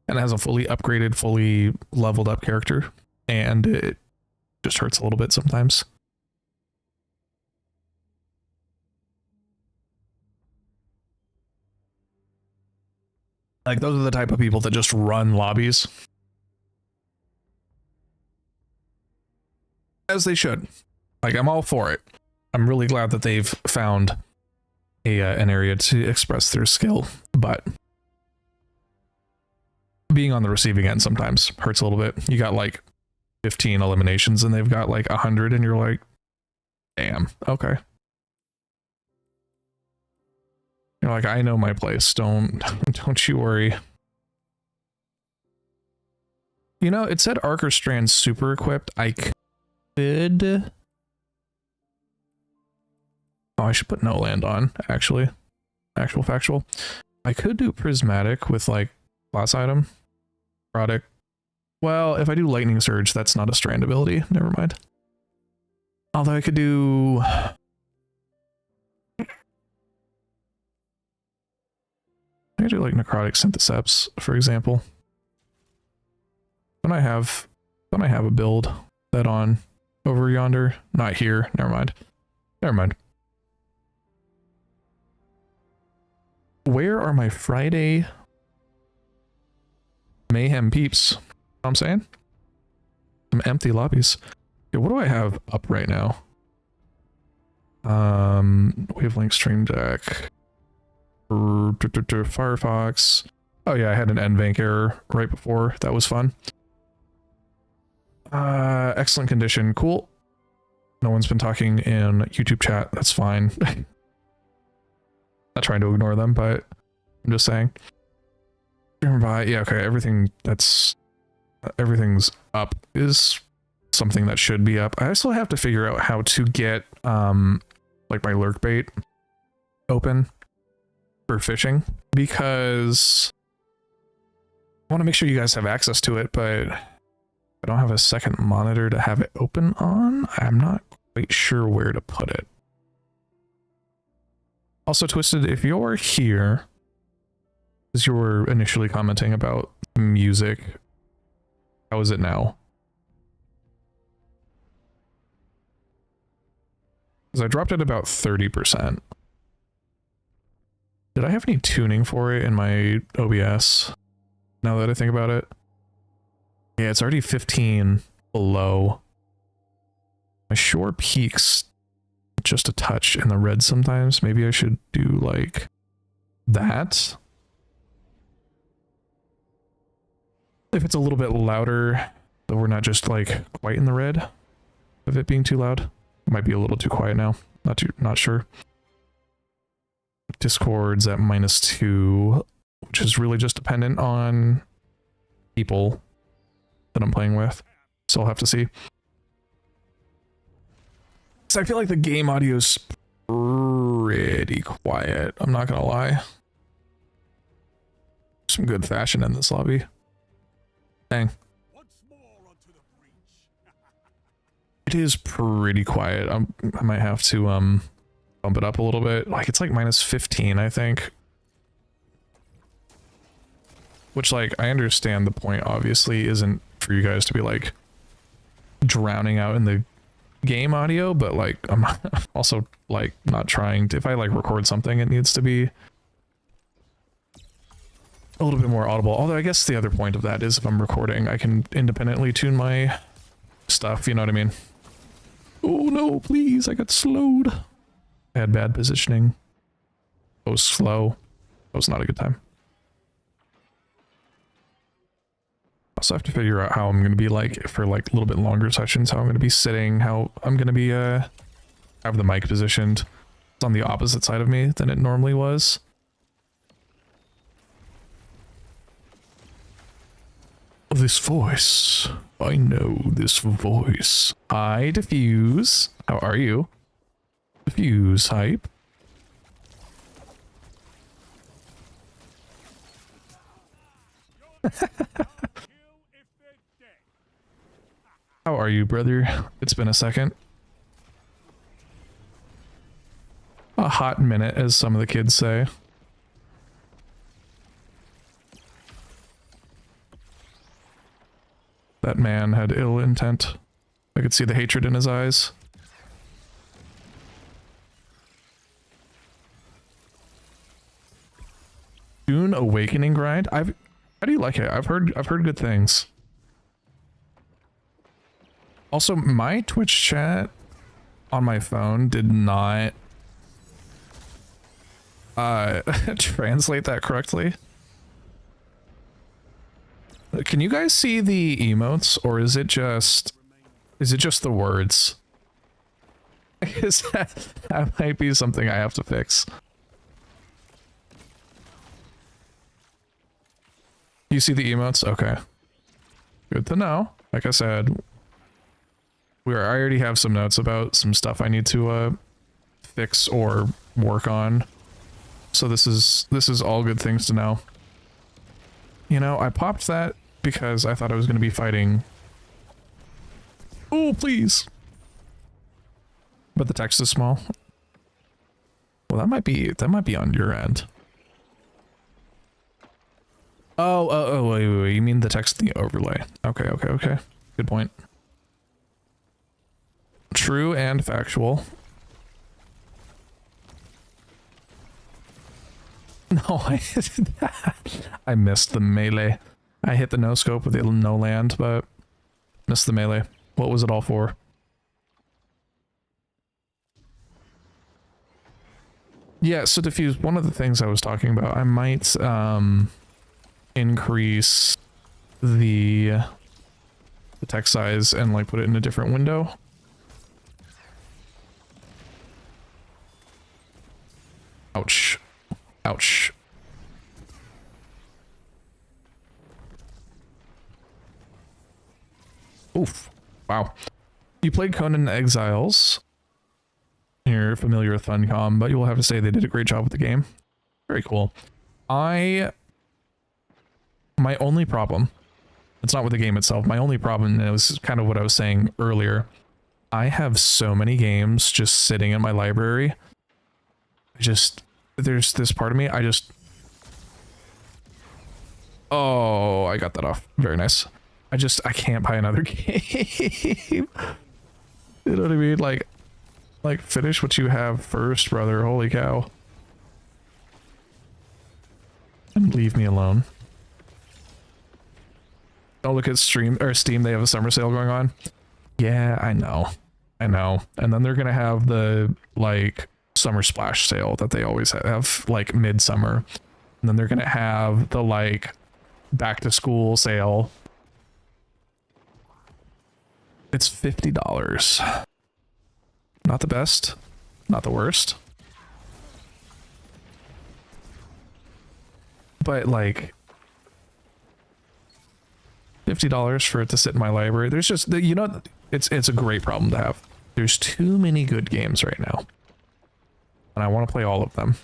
and has a fully upgraded, fully leveled up character. And it just hurts a little bit sometimes. Like, those are the type of people that just run lobbies. As they should. Like, I'm all for it. I'm really glad that they've found an area to express their skill, but being on the receiving end sometimes hurts a little bit. You got like 15 eliminations and they've got like 100 and you're like, damn, okay. You're like, I know my place. Don't you worry. You know, it said Archer Strand super equipped. I could... Oh, I should put no land on, actually. Actual factual. I could do prismatic with like class item. Product. Well, if I do lightning surge, that's not a strand ability. Never mind. Although I could do... I could do like necrotic syntheseps, for example. Don't I have a build that on over yonder? Not here. Never mind. Never mind. Where are my Friday mayhem peeps? You know what I'm saying? Some empty lobbies. Okay, what do I have up right now? Wavelength Stream Deck. Firefox. Oh yeah, I had an NVANC error right before. That was fun. Excellent condition. Cool. No one's been talking in YouTube chat. That's fine. Not trying to ignore them, but I'm just saying. Yeah, okay, everything's up is something that should be up. I also have to figure out how to get like my lurk bait open for fishing, because I want to make sure you guys have access to it, but I don't have a second monitor to have it open on. I'm not quite sure where to put it. Also, Twisted, if you're here, because you were initially commenting about music, how is it now? Because I dropped it about 30%. Did I have any tuning for it in my OBS? Now that I think about it. Yeah, it's already 15 below. My shore peaks just a touch in the red sometimes. Maybe I should do like that. If it's a little bit louder, so we're not just like quite in the red of it being too loud. It might be a little too quiet now. Not sure. Discord's at -2, which is really just dependent on people that I'm playing with. So I'll have to see. So I feel like the game audio is pretty quiet. I'm not gonna lie. Some good fashion in this lobby. Dang. It is pretty quiet. I might have to bump it up a little bit. Like it's like -15, I think. Which like I understand the point obviously isn't for you guys to be like drowning out in the game audio, but like I'm also like not trying to, if I like record something, it needs to be a little bit more audible. Although I guess the other point of that is if I'm recording, I can independently tune my stuff, you know what I mean? Oh no, please, I got slowed. I had bad positioning. I was slow. That was not a good time. Also have to figure out how I'm going to be like for like a little bit longer sessions, how I'm going to be sitting, how I'm going to be have the mic positioned. It's on the opposite side of me than it normally was. This voice. I know this voice. Hi, Diffuse. How are you? Diffuse hype. How are you, brother? It's been a second. A hot minute, as some of the kids say. That man had ill intent. I could see the hatred in his eyes. Dune Awakening grind? How do you like it? I've heard good things. Also, my Twitch chat on my phone did not translate that correctly. Can you guys see the emotes, or is it just the words? That might be something I have to fix. You see the emotes? Okay. Good to know. Like I said, I already have some notes about some stuff I need to fix or work on. So this is all good things to know. You know, I popped that because I thought I was going to be fighting. Oh, please. But the text is small. Well, that might be on your end. Oh, wait. You mean the text in the overlay. Okay. Good point. True and factual. No, I missed the melee. I hit the no scope with the no land, but missed the melee. What was it all for? Yeah, so Diffuse, one of the things I was talking about, I might increase the text size and like put it in a different window. Ouch. Ouch. Oof. Wow. You played Conan Exiles. You're familiar with Funcom, but you will have to say they did a great job with the game. Very cool. My only problem, it's not with the game itself, my only problem, and it was kind of what I was saying earlier, I have so many games just sitting in my library. There's this part of me, oh, I got that off. Very nice. I can't buy another game. You know what I mean? Like finish what you have first, brother. Holy cow. And leave me alone. Don't look at Steam, they have a summer sale going on. Yeah, I know. I know. And then they're gonna have the like summer splash sale that they always have like midsummer. And then they're gonna have the like back to school sale. It's $50. Not the best, not the worst. But like $50 for it to sit in my library. There's just, you know, it's a great problem to have. There's too many good games right now. And I want to play all of them.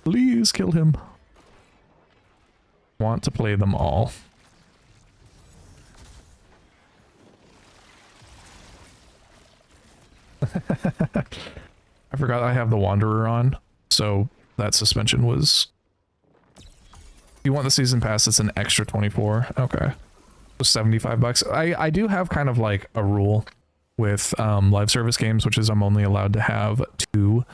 Please kill him. Want to play them all. I forgot I have the Wanderer on, so that suspension was... If you want the season pass, it's an extra 24. Okay. So 75 bucks. I do have kind of like a rule with live service games, which is I'm only allowed to have two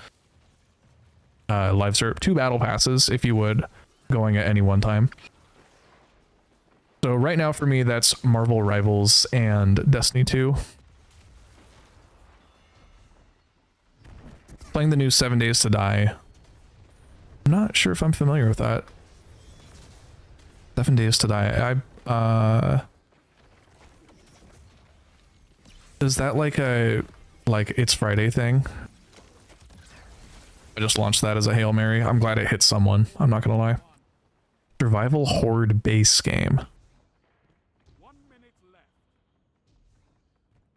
battle passes, if you would, going at any one time. So right now for me, that's Marvel Rivals and Destiny 2. Playing the new 7 Days to Die. I'm not sure if I'm familiar with that. 7 Days to Die. Is that like a It's Friday thing? I just launched that as a Hail Mary. I'm glad it hit someone. I'm not gonna lie. Survival Horde base game.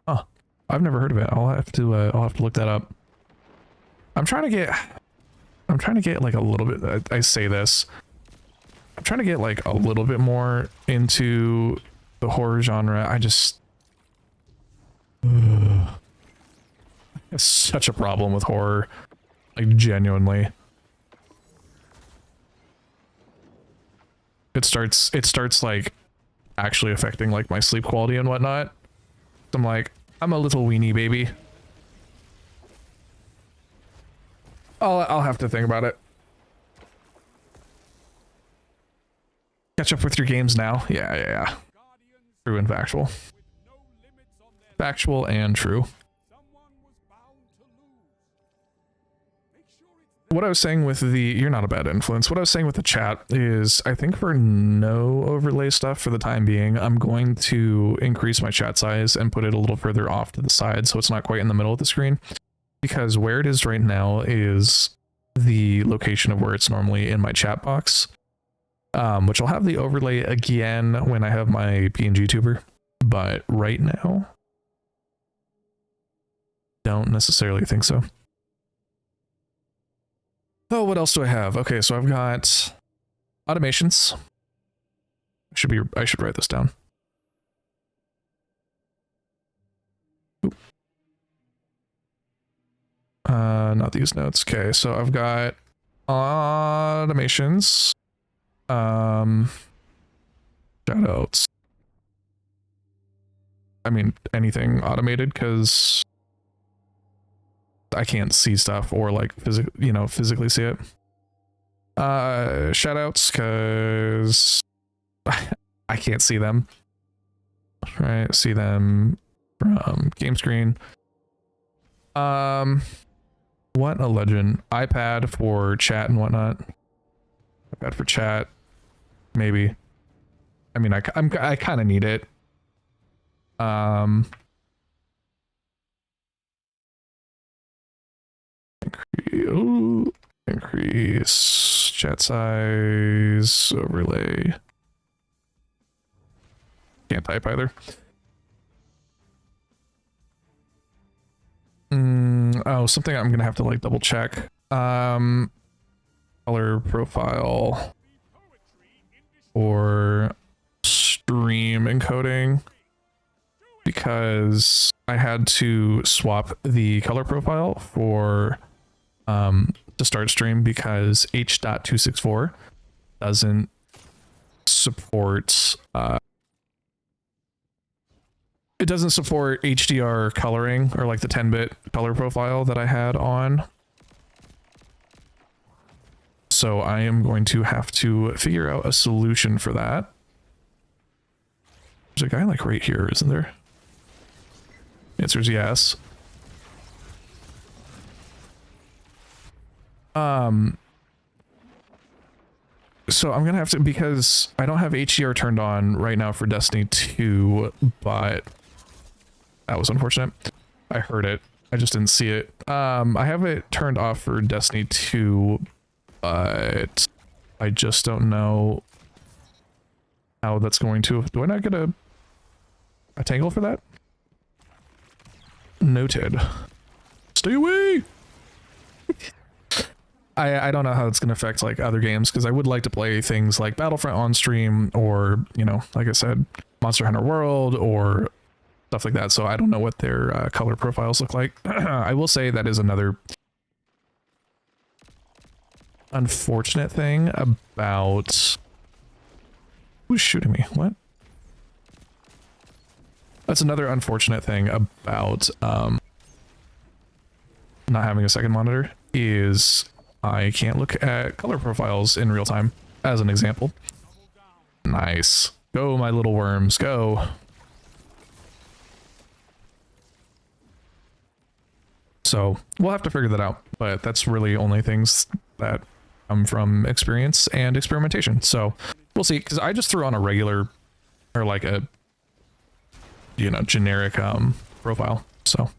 Huh. I've never heard of it. I'll have to look that up. I'm trying to get like a little bit, I say this, I'm trying to get like a little bit more into the horror genre. I just have such a problem with horror, like genuinely. It starts like actually affecting like my sleep quality and whatnot. I'm like, I'm a little weenie baby. I'll have to think about it. Catch up with your games now. Yeah. True and factual. Factual and true. What I was saying with the, you're not a bad influence. What I was saying with the chat is, I think for no overlay stuff for the time being, I'm going to increase my chat size and put it a little further off to the side so it's not quite in the middle of the screen. Because where it is right now is the location of where it's normally in my chat box, which I'll have the overlay again when I have my PNG tuber, but right now, don't necessarily think so. Oh, what else do I have? Okay, so I've got automations. I should write this down. Not these notes. Okay, so I've got automations. Shoutouts. I mean, anything automated, because I can't see stuff or like physically see it. Shoutouts, because I can't see them. Right, see them from game screen. What a legend. iPad for chat and whatnot. iPad for chat, maybe. I mean, I kind of need it. Increase chat size, overlay. Can't type either. Oh, something I'm gonna have to like double check. Color profile or stream encoding, because I had to swap the color profile for to start stream, because H.264 doesn't support it doesn't support HDR coloring, or like the 10-bit color profile that I had on. So I am going to have to figure out a solution for that. There's a guy like right here, isn't there? Answer is yes. So I'm gonna have to, because I don't have HDR turned on right now for Destiny 2, but that was unfortunate. I heard it. I just didn't see it. I have it turned off for Destiny 2, but I just don't know how that's going to. Do I not get a tangle for that? Noted. Stay away! I don't know how it's going to affect like other games, because I would like to play things like Battlefront on stream, or, you know, like I said, Monster Hunter World or stuff like that. So I don't know what their color profiles look like. I will say that is another unfortunate thing about... Who's shooting me? What? That's another unfortunate thing about not having a second monitor, is I can't look at color profiles in real time, as an example. Nice. Go, my little worms, go. So we'll have to figure that out, but that's really only things that come from experience and experimentation. So we'll see, because I just threw on a regular, or like a, you know, generic profile. So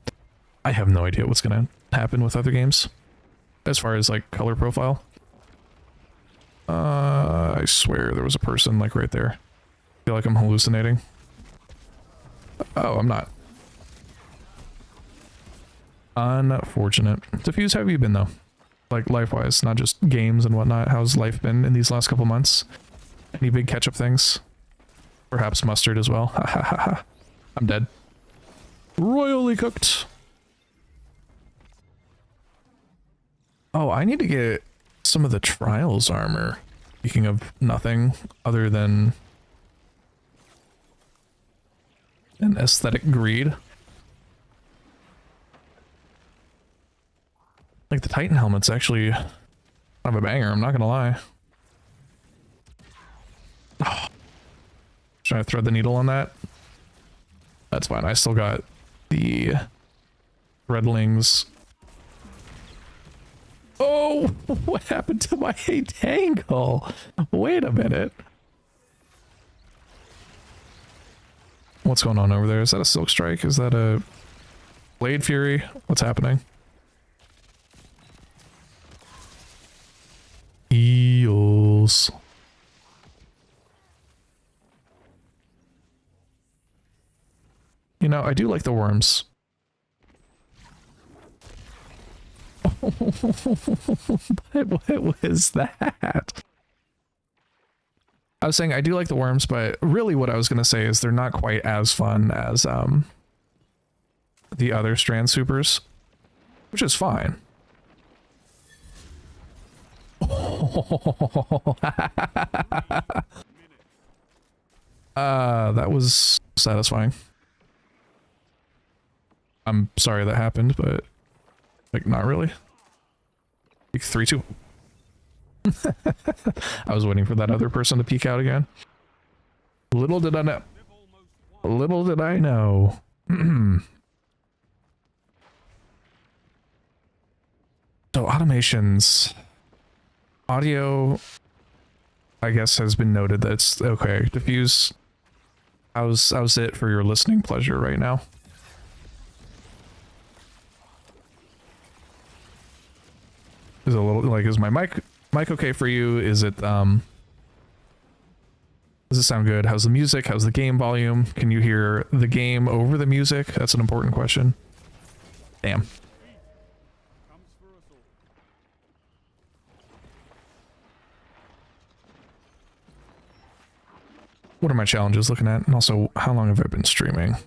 I have no idea what's going to happen with other games as far as like color profile. I swear there was a person like right there. I feel like I'm hallucinating. Oh, I'm not. Unfortunate. Diffuse, how have you been though? Like life-wise, not just games and whatnot. How's life been in these last couple months? Any big catch-up things? Perhaps mustard as well. Ha ha ha ha. I'm dead. Royally cooked. Oh, I need to get some of the Trials armor. Speaking of nothing other than an aesthetic greed. Like the Titan helmet's actually kind of a banger, I'm not gonna lie. Oh, trying to thread the needle on that. That's fine, I still got the threadlings. Oh, what happened to my tangle? Wait a minute. What's going on over there? Is that a Silk Strike? Is that a Blade Fury? What's happening? Eels. You know, I do like the worms. What was that? I was saying I do like the worms, but really what I was going to say is they're not quite as fun as the other Strand Supers, which is fine. That was satisfying. I'm sorry that happened, but like not really. Like 3, 2. I was waiting for that other person to peek out again. Little did I know. Little did I know. So automations. Audio, I guess, has been noted that it's okay. Diffuse, how's it for your listening pleasure right now? Is it a little like, is my mic okay for you? Is it does it sound good? How's the music? How's the game volume? Can you hear the game over the music? That's an important question. Damn. What are my challenges looking at? And also, how long have I been streaming?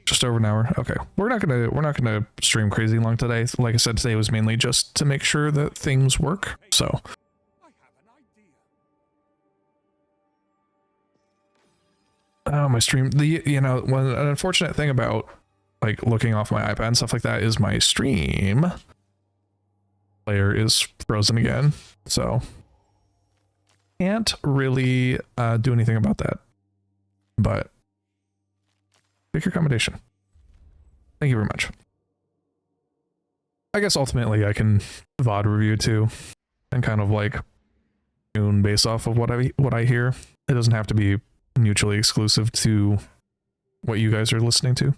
Just over an hour. Okay. We're not gonna stream crazy long today. Like I said, today was mainly just to make sure that things work. So my stream, you know, an unfortunate thing about like looking off my iPad and stuff like that is my stream player is frozen again. So can't really do anything about that, but take your accommodation. Thank you very much. I guess ultimately I can VOD review too, and kind of like tune based off of what I hear. It doesn't have to be mutually exclusive to what you guys are listening to.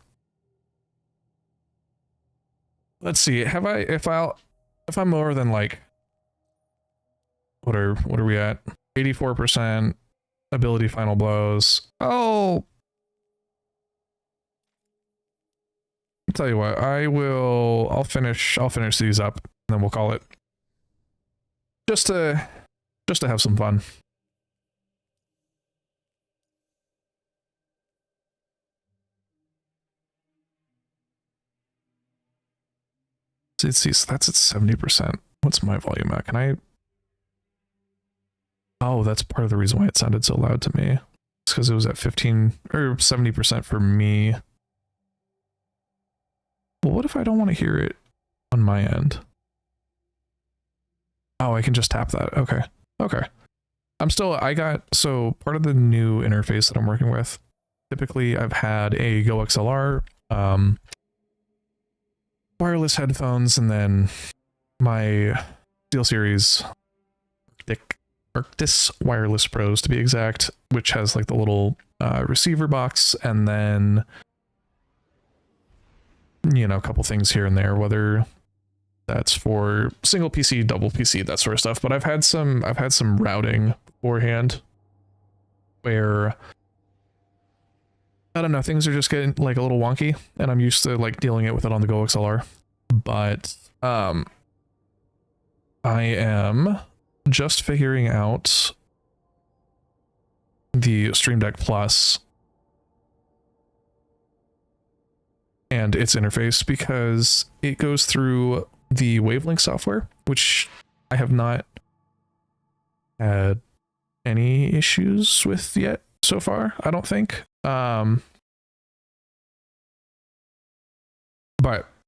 Let's see. If I'm more than like what are we at? 84% ability final blows. Oh, I'll tell you what. I'll finish these up and then we'll call it. Just to have some fun. See, so that's at 70%. What's my volume at? Can I? Oh, that's part of the reason why it sounded so loud to me. It's because it was at 15 or 70% for me. Well, what if I don't want to hear it on my end? Oh, I can just tap that. Okay. Okay. So part of the new interface that I'm working with, typically I've had a Go XLR, wireless headphones, and then my SteelSeries Arctis Wireless Pros to be exact, which has like the little receiver box, and then a couple things here and there, whether that's for single PC, double PC, that sort of stuff. But I've had some routing beforehand where I don't know, things are just getting like a little wonky, and I'm used to like dealing with it on the Go XLR. But I am just figuring out the Stream Deck Plus and its interface, because it goes through the Wavelength software, which I have not had any issues with yet so far, I don't think. But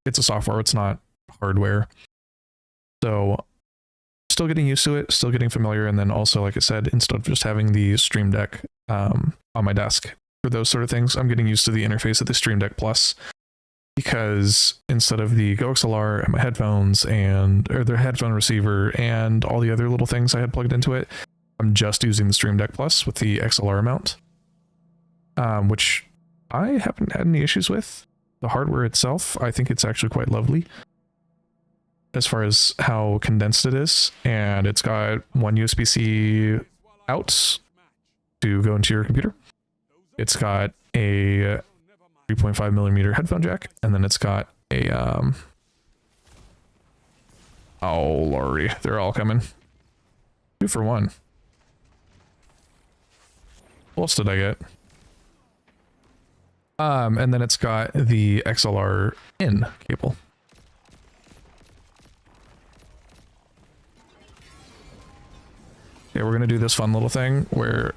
it's a software, it's not hardware. So still getting used to it, still getting familiar. And then also, like I said, instead of just having the Stream Deck on my desk for those sort of things, I'm getting used to the interface of the Stream Deck Plus, because instead of the Go XLR and my headphones or their headphone receiver and all the other little things I had plugged into it, I'm just using the Stream Deck Plus with the XLR mount, which I haven't had any issues with. The hardware itself, I think it's actually quite lovely as far as how condensed it is, and it's got one USB-C out to go into your computer. It's got a 3.5 millimeter headphone jack, and then it's got a oh lordy, they're all coming. 2 for 1. What else did I get? And then it's got the XLR in cable. Yeah, we're gonna do this fun little thing where,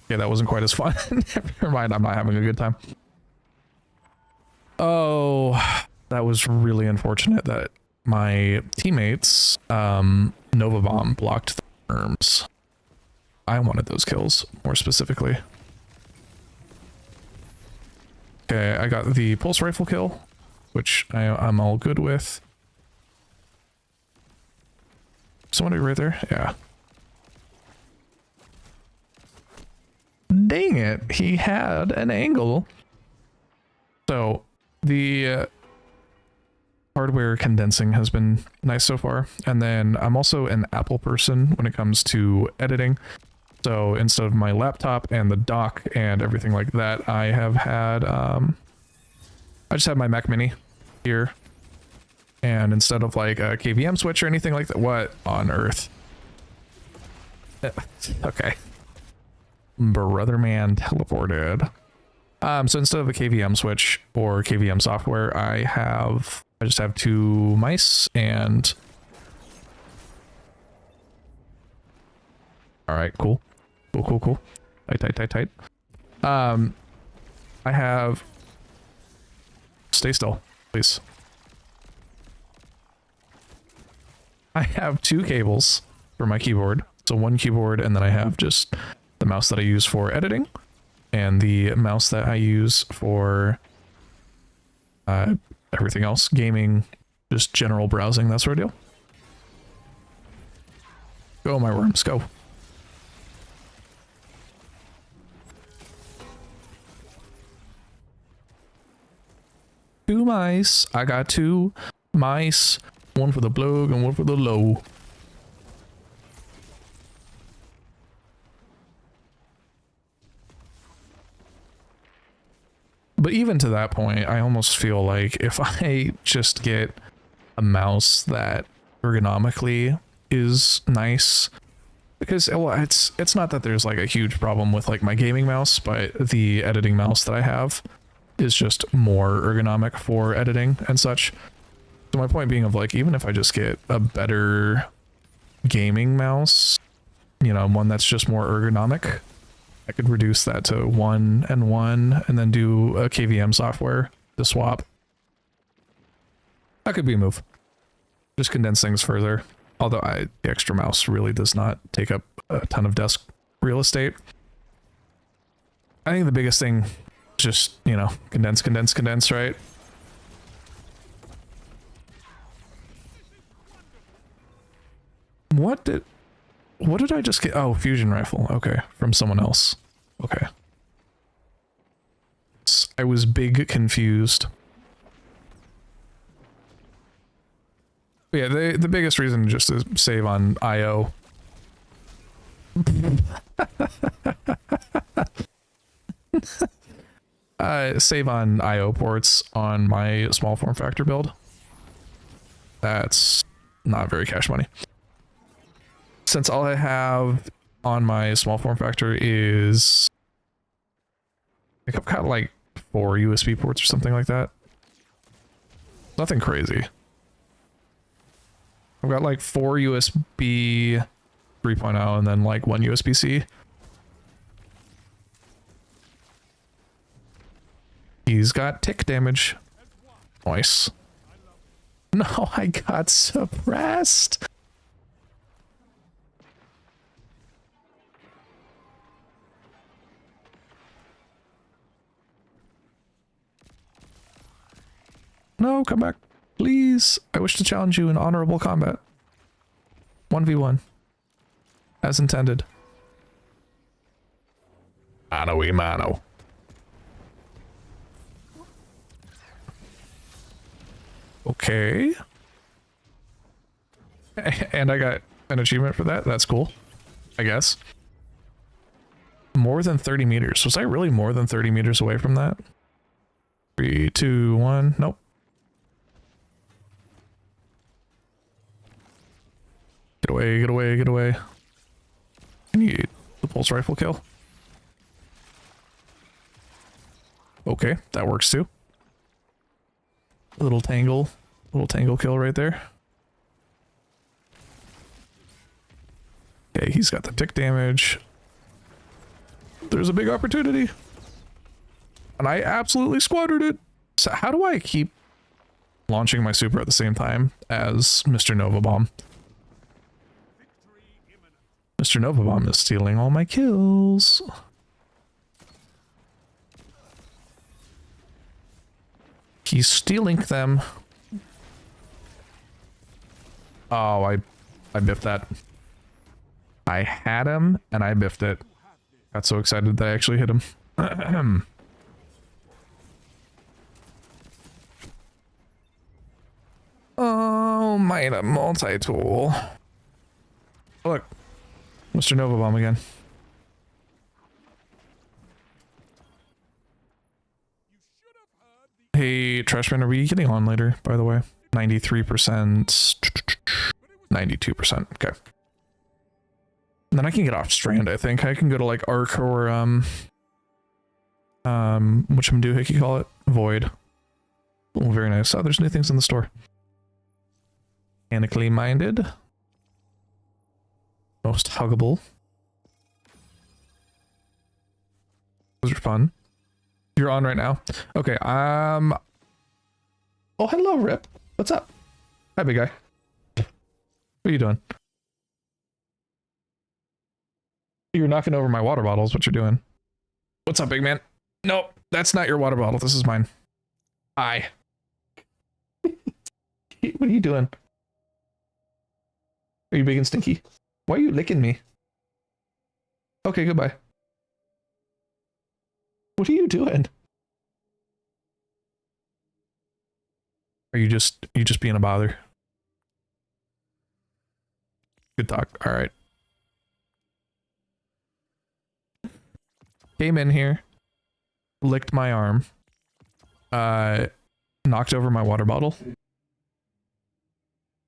yeah, that wasn't quite as fun. Never mind, I'm not having a good time. Oh, that was really unfortunate that my teammates Nova Bomb blocked the worms. I wanted those kills more specifically. Okay, I got the pulse rifle kill, which I'm all good with. Somebody right there? Yeah. Dang it, he had an angle. So the hardware condensing has been nice so far. And then I'm also an Apple person when it comes to editing. So instead of my laptop and the dock and everything like that, I have had, I just have my Mac Mini here. And instead of like a KVM switch or anything like that, what on earth? Okay. Brother man teleported. So instead of a KVM switch or KVM software, I just have 2 mice and... Alright, cool. Cool. Tight. I have... Stay still, please. I have 2 cables for my keyboard. So 1 keyboard, and then I have just the mouse that I use for editing, and the mouse that I use for Everything else, gaming, just general browsing, that sort of deal. Go, my worms, go. Two mice. I got two mice. One for the plug and one for the low. But even to that point, I almost feel like if I just get a mouse that ergonomically is nice, because well, it's not that there's like a huge problem with like my gaming mouse, but the editing mouse that I have is just more ergonomic for editing and such. So my point being of like, even if I just get a better gaming mouse, you know, one that's just more ergonomic, I could reduce that to 1 and 1 and then do a KVM software to swap. That could be a move. Just condense things further. Although the extra mouse really does not take up a ton of desk real estate. I think the biggest thing, just, you know, condense, right? What did I just get? Oh, fusion rifle. Okay, from someone else. Okay. I was big confused. But yeah, the biggest reason just to save on IO. Save on IO ports on my small form factor build. That's not very cash money. Since all I have on my small form factor is, I think I've got like 4 USB ports or something like that. Nothing crazy. I've got like 4 USB 3.0 and then like 1 USB-C. He's got tick damage. Nice. No, I got suppressed. No, come back. Please. I wish to challenge you in honorable combat. 1v1. As intended. Mano y mano. Okay. And I got an achievement for that. That's cool. I guess. More than 30 meters. Was I really more than 30 meters away from that? 3, 2, 1. Nope. Get away, get away, get away. I need the pulse rifle kill. Okay, that works too. Little tangle kill right there. Okay, he's got the tick damage. There's a big opportunity. And I absolutely squandered it. So how do I keep launching my super at the same time as Mr. Nova Bomb? Mr. Nova Bomb is stealing all my kills. He's stealing them. Oh, I biffed that. I had him and I biffed it. Got so excited that I actually hit him. Oh, might a multi-tool. Look. Mr. Nova Bomb again. Hey, Trashman, are we getting on later, by the way? 93%. 92%. Okay. And then I can get off strand, I think. I can go to like Arc or whatchamado you call it? Void. Oh, very nice. Oh, there's new things in the store. Mechanically minded. Most huggable. Those are fun. You're on right now? Okay, oh, hello, Rip. What's up? Hi, big guy. What are you doing? You're knocking over my water bottles. What you're doing? What's up, big man? Nope, that's not your water bottle. This is mine. Hi. What are you doing? Are you big and stinky? Why are you licking me? Okay, goodbye. What are you doing? Are you just being a bother? Good talk. All right. Came in here, licked my arm, knocked over my water bottle,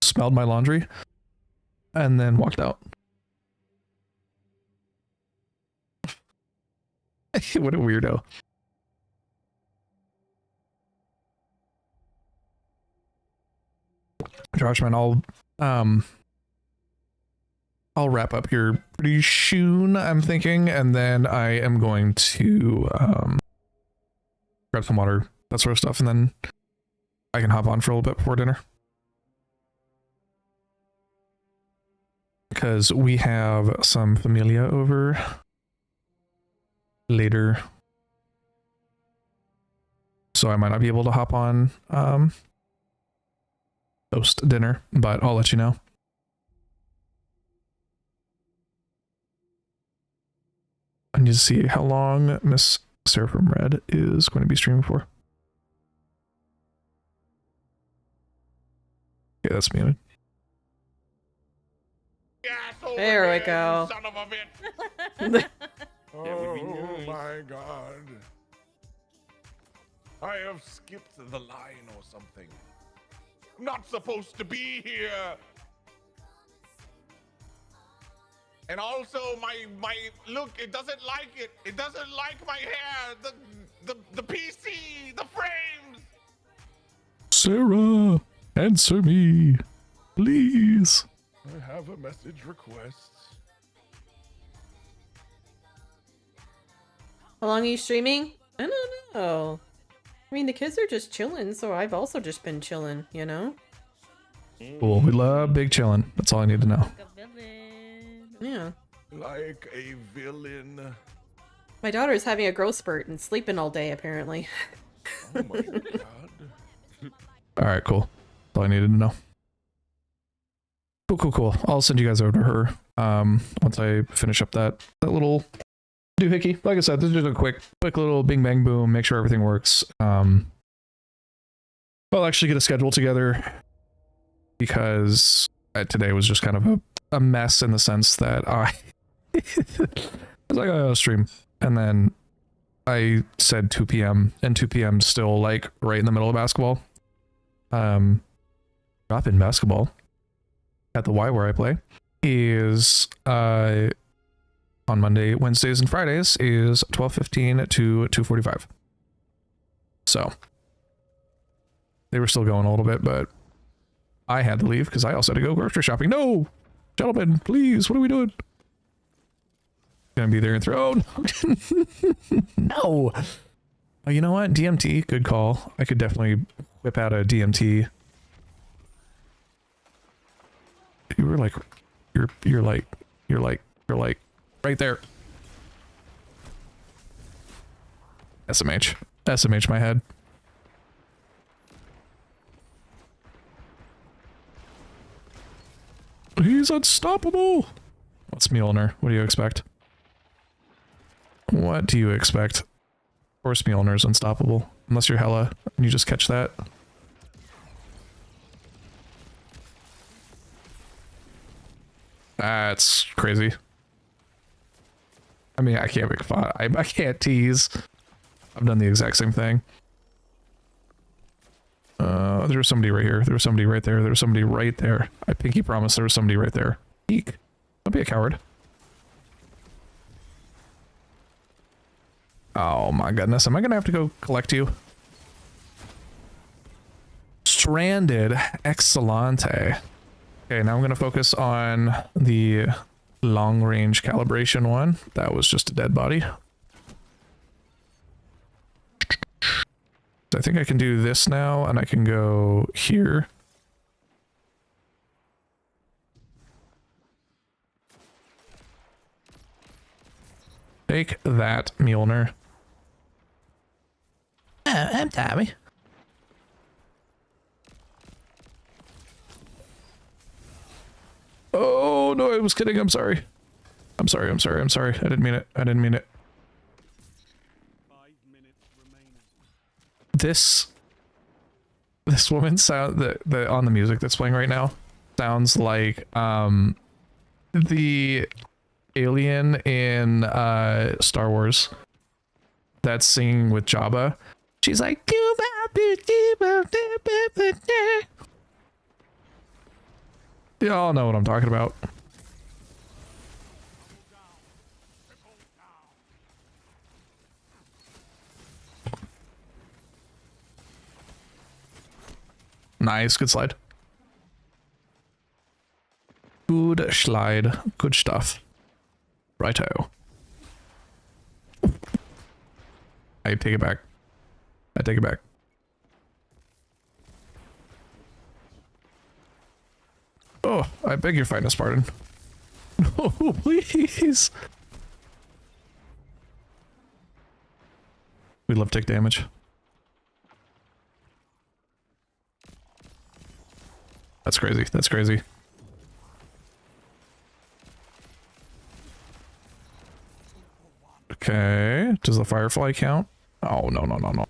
smelled my laundry, and then walked out. What a weirdo. Josh, man, I'll wrap up here pretty soon, I'm thinking, and then I am going to grab some water, that sort of stuff, and then I can hop on for a little bit before dinner. Because we have some familia over later. So I might not be able to hop on post dinner, but I'll let you know. I need to see how long Miss Sarah from Red is going to be streaming for. Okay, that's muted. There we go. Son of a bitch. Oh my god. I have skipped the line or something. I'm not supposed to be here. And also my look, it doesn't like it. It doesn't like my hair. The PC, the frames. Sarah, answer me, please. I have a message request. How long are you streaming? I don't know. I mean, the kids are just chilling, so I've also just been chilling, you know? Cool, we love big chillin'. That's all I need to know. Yeah. Like a villain. My daughter's having a growth spurt and sleeping all day, apparently. Oh my god. Alright, cool. That's all I needed to know. Cool. I'll send you guys over to her once I finish up that little doohickey. Like I said, this is just a quick little bing bang boom, make sure everything works. I'll actually get a schedule together because today was just kind of a mess in the sense that I was like, oh, stream, and then I said 2 p.m. and 2 p.m. still like right in the middle of basketball. Drop in basketball at the Y where I play is on Monday, Wednesdays, and Fridays is 12:15 to 2:45. So they were still going a little bit, but I had to leave because I also had to go grocery shopping. No, gentlemen, please, what are we doing? Gonna be there and throw. No. Oh, you know what? DMT, good call. I could definitely whip out a DMT. You were like, you're like right there. SMH my head. He's unstoppable. What's Mjolnir? What do you expect? What do you expect? Of course Mjolnir's unstoppable. Unless you're Hela and you just catch that. That's crazy. I mean, I can't make fun. I can't tease. I've done the exact same thing. There was somebody right here. There was somebody right there. There was somebody right there. I pinky promise there was somebody right there. Eek. Don't be a coward. Oh my goodness. Am I gonna have to go collect you? Stranded. Excellente. Okay, now I'm gonna focus on the long range calibration one. That was just a dead body. I think I can do this now, and I can go here. Take that, Mjolnir. I'm Tommy. Oh no, I was kidding. I'm sorry. I'm sorry. I'm sorry. I'm sorry. I didn't mean it. I didn't mean it. 5 minutes remaining. This woman sound the on the music that's playing right now sounds like the alien in Star Wars that's singing with Jabba. She's like, y'all know what I'm talking about. Nice, good slide. Good slide, good stuff. Righto. I take it back. I take it back. Oh, I beg your finest pardon. No, please. We love take damage. That's crazy. That's crazy. Okay. Does the firefly count? Oh, no, no, no, no.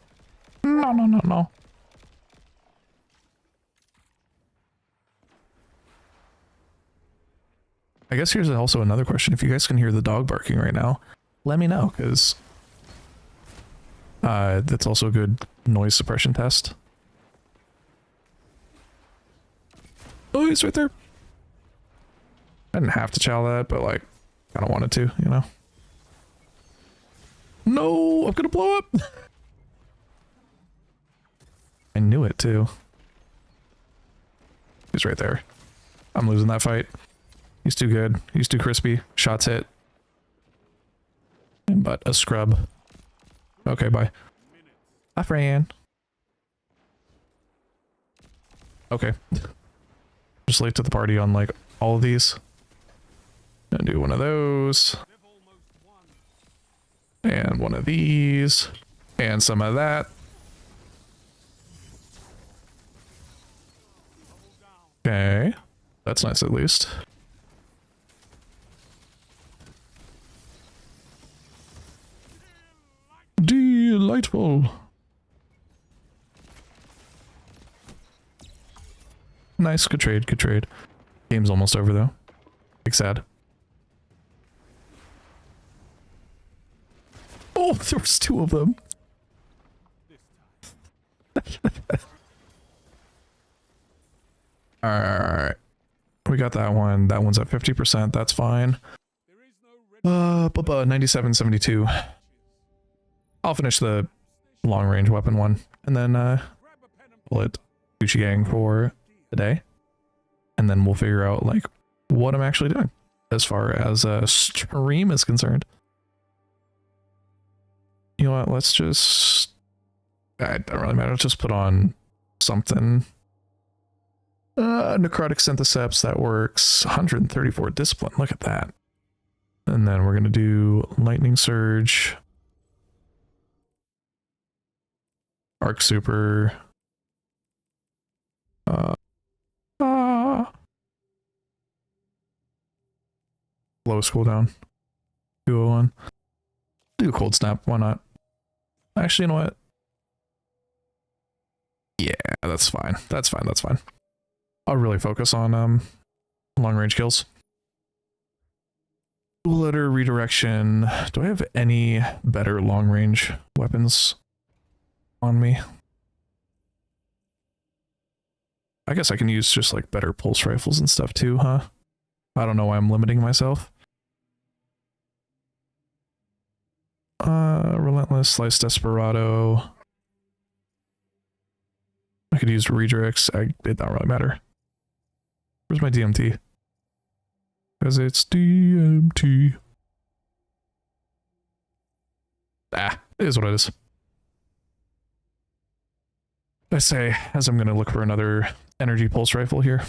No, no, no, no. I guess here's also another question. If you guys can hear the dog barking right now, let me know, because that's also a good noise suppression test. Oh, he's right there. I didn't have to chow that, but like, kind of wanted to, you know? No, I'm gonna blow up. I knew it too. He's right there. I'm losing that fight. He's too good. He's too crispy. Shots hit. But a scrub. Okay, bye. Bye, Fran. Okay. Just late to the party on like all of these. Gonna do one of those. And one of these. And some of that. Okay. That's nice at least. Delightful. Nice, good trade, good trade. Game's almost over though. Big sad. Oh, there was two of them. Alright. We got that one. That one's at 50%. That's fine. 9772. I'll finish the long range weapon one and then pull it Gucci Gang for the day. And then we'll figure out like what I'm actually doing as far as stream is concerned. You know what? Let's just, it don't really matter. Let's just put on something. Necrotic Syntheseps, that works. 134 discipline. Look at that. And then we're gonna do Lightning Surge. Arc Super. Lowest cooldown. 201. Do Cold Snap, why not? Actually, you know what? Yeah, that's fine. That's fine, that's fine. I'll really focus on long range kills. Dual letter redirection. Do I have any better long range weapons on me? I guess I can use just like better pulse rifles and stuff too, huh? I don't know why I'm limiting myself. Relentless, Slice Desperado. I could use redirects. It don't really matter. Where's my DMT? Because it's DMT. Ah, it is what it is. I say, as I'm gonna look for another energy pulse rifle here.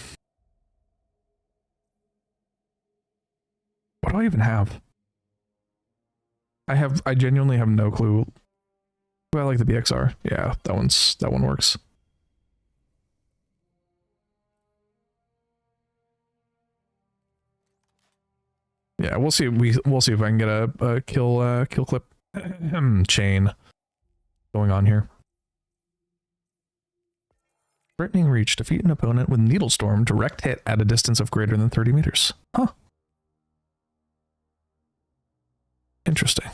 What do I even have? I genuinely have no clue. I like the BXR. Yeah, that one works. Yeah, we'll see. We'll see if I can get a kill clip chain going on here. Threatening reach. Defeat an opponent with Needle Storm. Direct hit at a distance of greater than 30 meters. Huh. Interesting.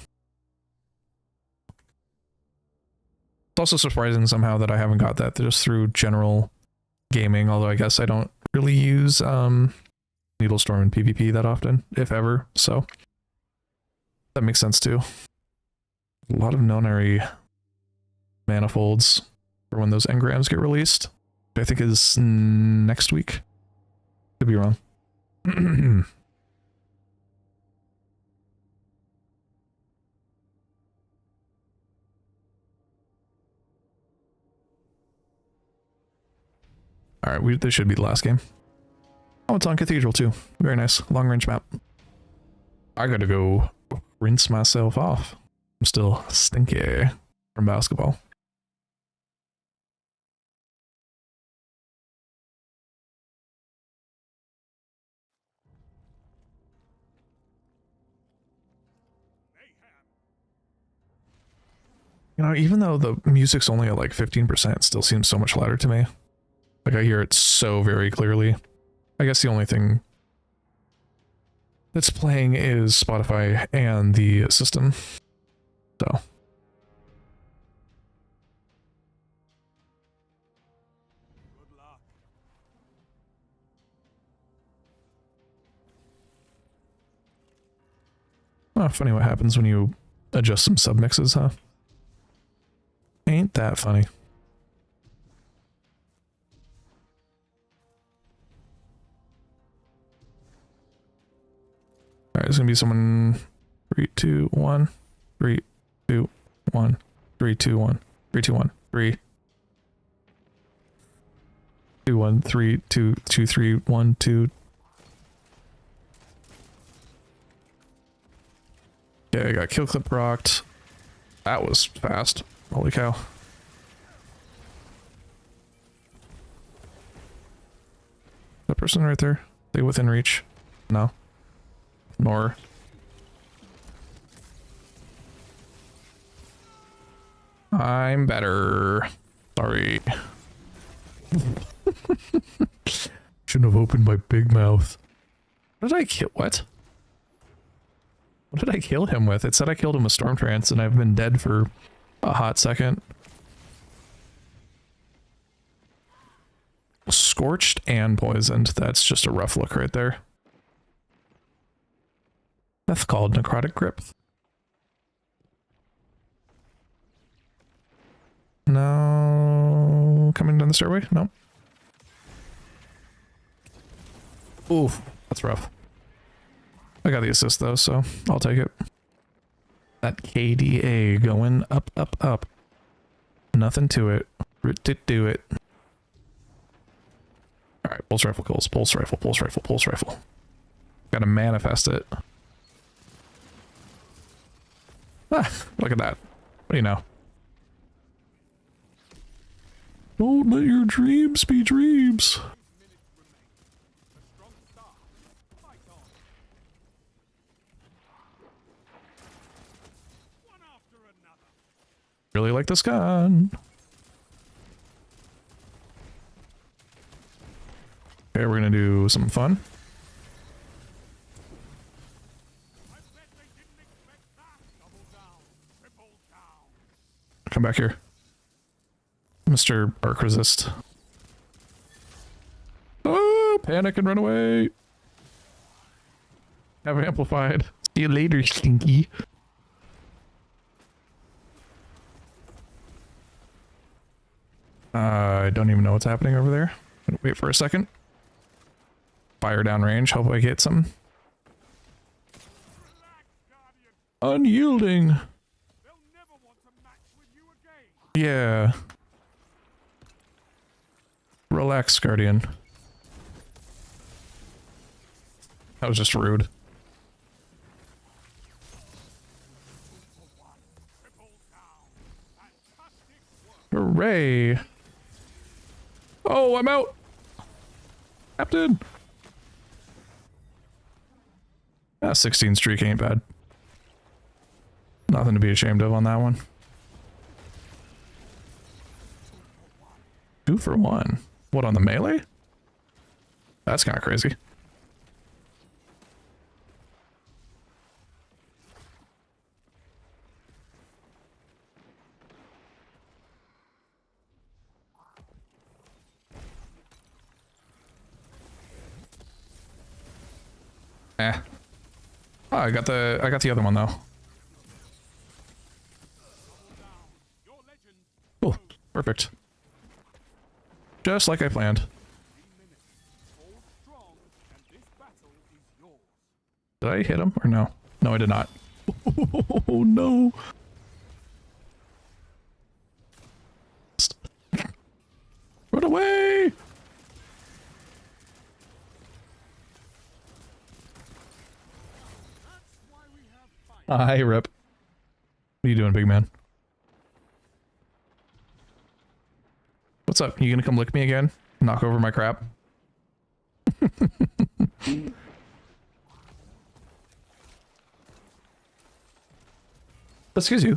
It's also surprising somehow that I haven't got that just through general gaming, although I guess I don't really use Needle Storm in PvP that often, if ever, so that makes sense too. A lot of nonary manifolds for when those engrams get released. I think is next week. Could be wrong. Alright, this should be the last game. Oh, it's on Cathedral too. Very nice. Long range map. I gotta go rinse myself off. I'm still stinky from basketball. You know, even though the music's only at like 15%, it still seems so much louder to me. Like I hear it so very clearly. I guess the only thing that's playing is Spotify and the system. So. Oh, funny what happens when you adjust some submixes, huh? Ain't that funny? Alright, there's gonna be someone 3, 2, 1, 3, 2, 1, 3, 2, 1, 3, 2, 1, 3, 2, 1, 3, 2, 2, 3, 1, 2. Okay, I got kill clip rocked. That was fast. Holy cow. That person right there, they within reach? No. Nor. I'm better. Sorry. Shouldn't have opened my big mouth. What did I kill? What? What did I kill him with? It said I killed him with Storm Trance and I've been dead for a hot second. Scorched and poisoned. That's just a rough look right there. That's called Necrotic Grip. No. Coming down the stairway? No. Oof. That's rough. I got the assist though, so I'll take it. That KDA going up, up, up. Nothing to it. Do it. Alright, pulse rifle kills. Pulse rifle, pulse rifle, pulse rifle. Gotta manifest it. Ah, look at that. What do you know? Don't let your dreams be dreams. Really like this gun. Okay, we're gonna do some fun. Come back here, Mr. Arc Resist. Oh, panic and run away. Have amplified. See you later, Stinky. I don't even know what's happening over there. Gonna wait for a second. Fire down range. Hope I get some. Unyielding. Yeah. Relax, Guardian. That was just rude. Hooray! Oh, I'm out! Captain! That 16 streak ain't bad. Nothing to be ashamed of on that one. 2 for 1. What, on the melee? That's kind of crazy. Eh. Oh, I got the other one though. Cool. Perfect. Just like I planned. Did I hit him or no? No, I did not. Oh no. Run away! Hi, Rip. What are you doing, big man? What's up? You gonna come lick me again? Knock over my crap? Excuse you.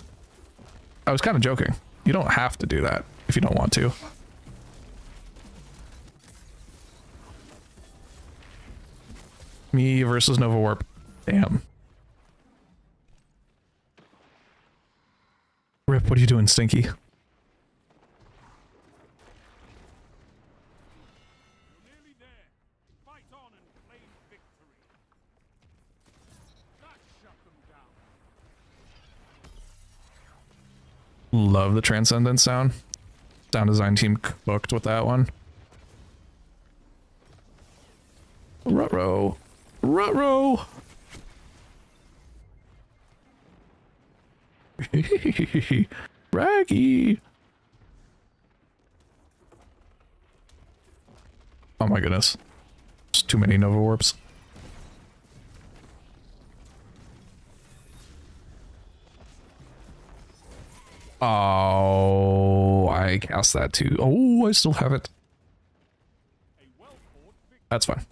I was kind of joking. You don't have to do that if you don't want to. Me versus Nova Warp. Damn. Rip, what are you doing, Stinky? Love the Transcendence sound. Sound design team cooked with that one. Ruh-roh. Ruh-roh. Raggy. Oh my goodness. There's too many Nova Warps. Oh, I cast that too. Oh, I still have it. That's fine.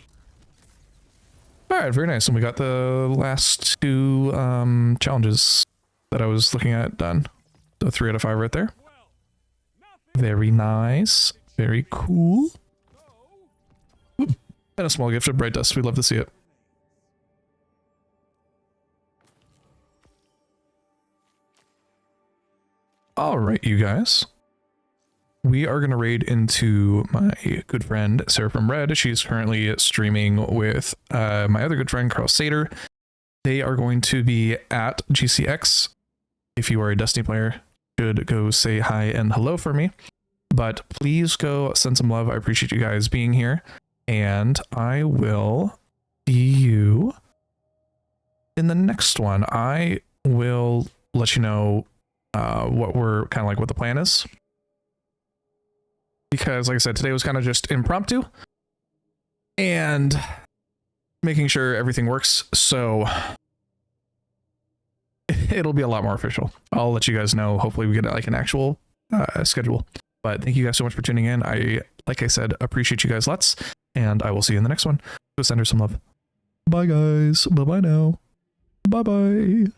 Alright, very nice. And we got the last 2 challenges that I was looking at done. So 3 out of 5 right there. Very nice. Very cool. Oop. And a small gift of bright dust. We love to see it. Alright, you guys. We are going to raid into my good friend, Sarah from Red. She's currently streaming with my other good friend, Carl Sater. They are going to be at GCX. If you are a Destiny player, should go say hi and hello for me. But please go send some love. I appreciate you guys being here. And I will see you in the next one. I will let you know what we're kind of like, what the plan is. Because like I said, today was kind of just impromptu. And making sure everything works. So it'll be a lot more official. I'll let you guys know. Hopefully we get like an actual schedule. But thank you guys so much for tuning in. Like I said, appreciate you guys lots. And I will see you in the next one. Go send her some love. Bye guys. Bye-bye now. Bye-bye.